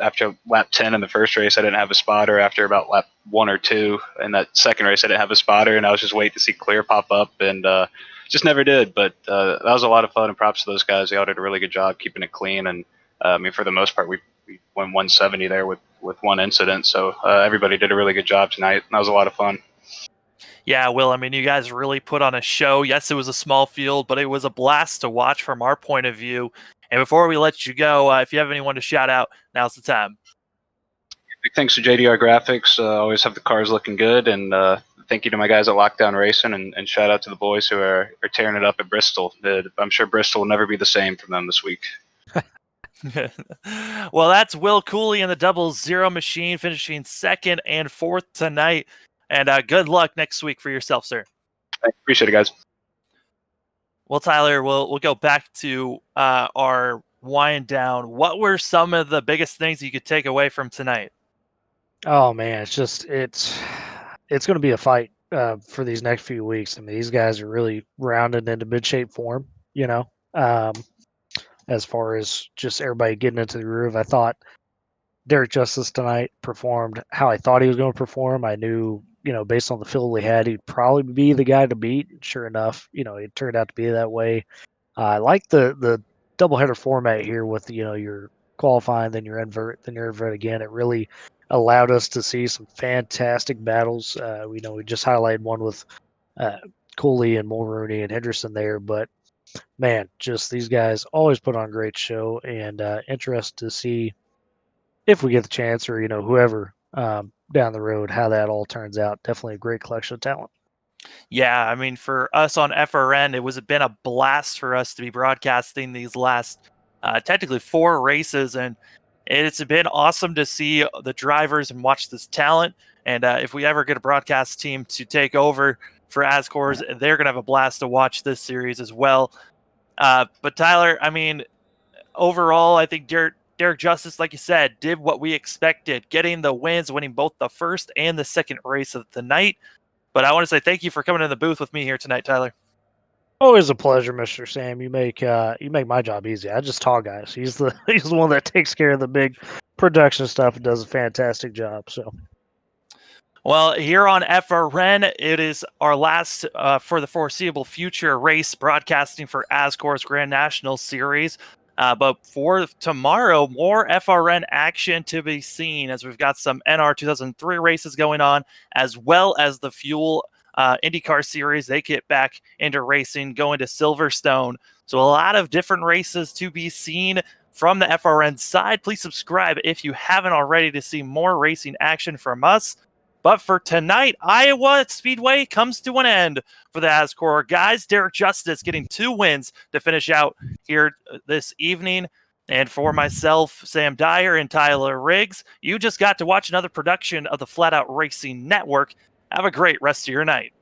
After lap 10 in the first race, I didn't have a spotter. After about lap 1 or 2 in that second race, I didn't have a spotter, and I was just waiting to see clear pop up, and just never did. But that was a lot of fun, and props to those guys. They all did a really good job keeping it clean, and I mean, for the most part, we went 170 there with one incident. So everybody did a really good job tonight, and that was a lot of fun. Yeah, Will, I mean, you guys really put on a show. Yes, it was a small field, but it was a blast to watch from our point of view. And before we let you go, if you have anyone to shout out, now's the time. Big thanks to JDR Graphics. Always have the cars looking good. And thank you to my guys at Lockdown Racing. And shout out to the boys who are tearing it up at Bristol. I'm sure Bristol will never be the same from them this week. Well, that's Will Cooley in the 00 machine, finishing 2nd and 4th tonight. And good luck next week for yourself, sir. Thanks. Appreciate it, guys. Well, Tyler, we'll go back to our wind down. What were some of the biggest things you could take away from tonight? Oh man, it's it's going to be a fight for these next few weeks. I mean, these guys are really rounded into mid shape form. As far as just everybody getting into the groove, I thought Derek Justice tonight performed how I thought he was going to perform. I knew, based on the field we had, he'd probably be the guy to beat. Sure enough, it turned out to be that way. I like the doubleheader format here with your qualifying, then your invert, then your invert again. It really allowed us to see some fantastic battles. We just highlighted one with Cooley and Mulrooney and Henderson there, but man, just these guys always put on a great show, and interested to see if we get the chance, or whoever down the road, how that all turns out. Definitely a great collection of talent. Yeah, I mean, for us on FRN, it was been a blast for us to be broadcasting these last technically 4 races, and it's been awesome to see the drivers and watch this talent. And if we ever get a broadcast team to take over for ASCORS, they're going to have a blast to watch this series as well. But Tyler, I mean, overall, I think Derek Justice, like you said, did what we expected, getting the wins, winning both the first and the second race of the night. But I want to say thank you for coming in the booth with me here tonight, Tyler. Always a pleasure, Mr. Sam. You make my job easy. I just talk, guys. He's the one that takes care of the big production stuff and does a fantastic job. So, well, here on FRN, it is our last for the foreseeable future race broadcasting for ASCORS Grand National Series. But for tomorrow, more FRN action to be seen, as we've got some NR 2003 races going on, as well as the Fuel IndyCar Series. They get back into racing, going to Silverstone. So a lot of different races to be seen from the FRN side. Please subscribe if you haven't already to see more racing action from us. But for tonight, Iowa Speedway comes to an end for the ASCOR guys. Derek Justice getting 2 wins to finish out here this evening. And for myself, Sam Dyer, and Tyler Riggs, you just got to watch another production of the Flatout Racing Network. Have a great rest of your night.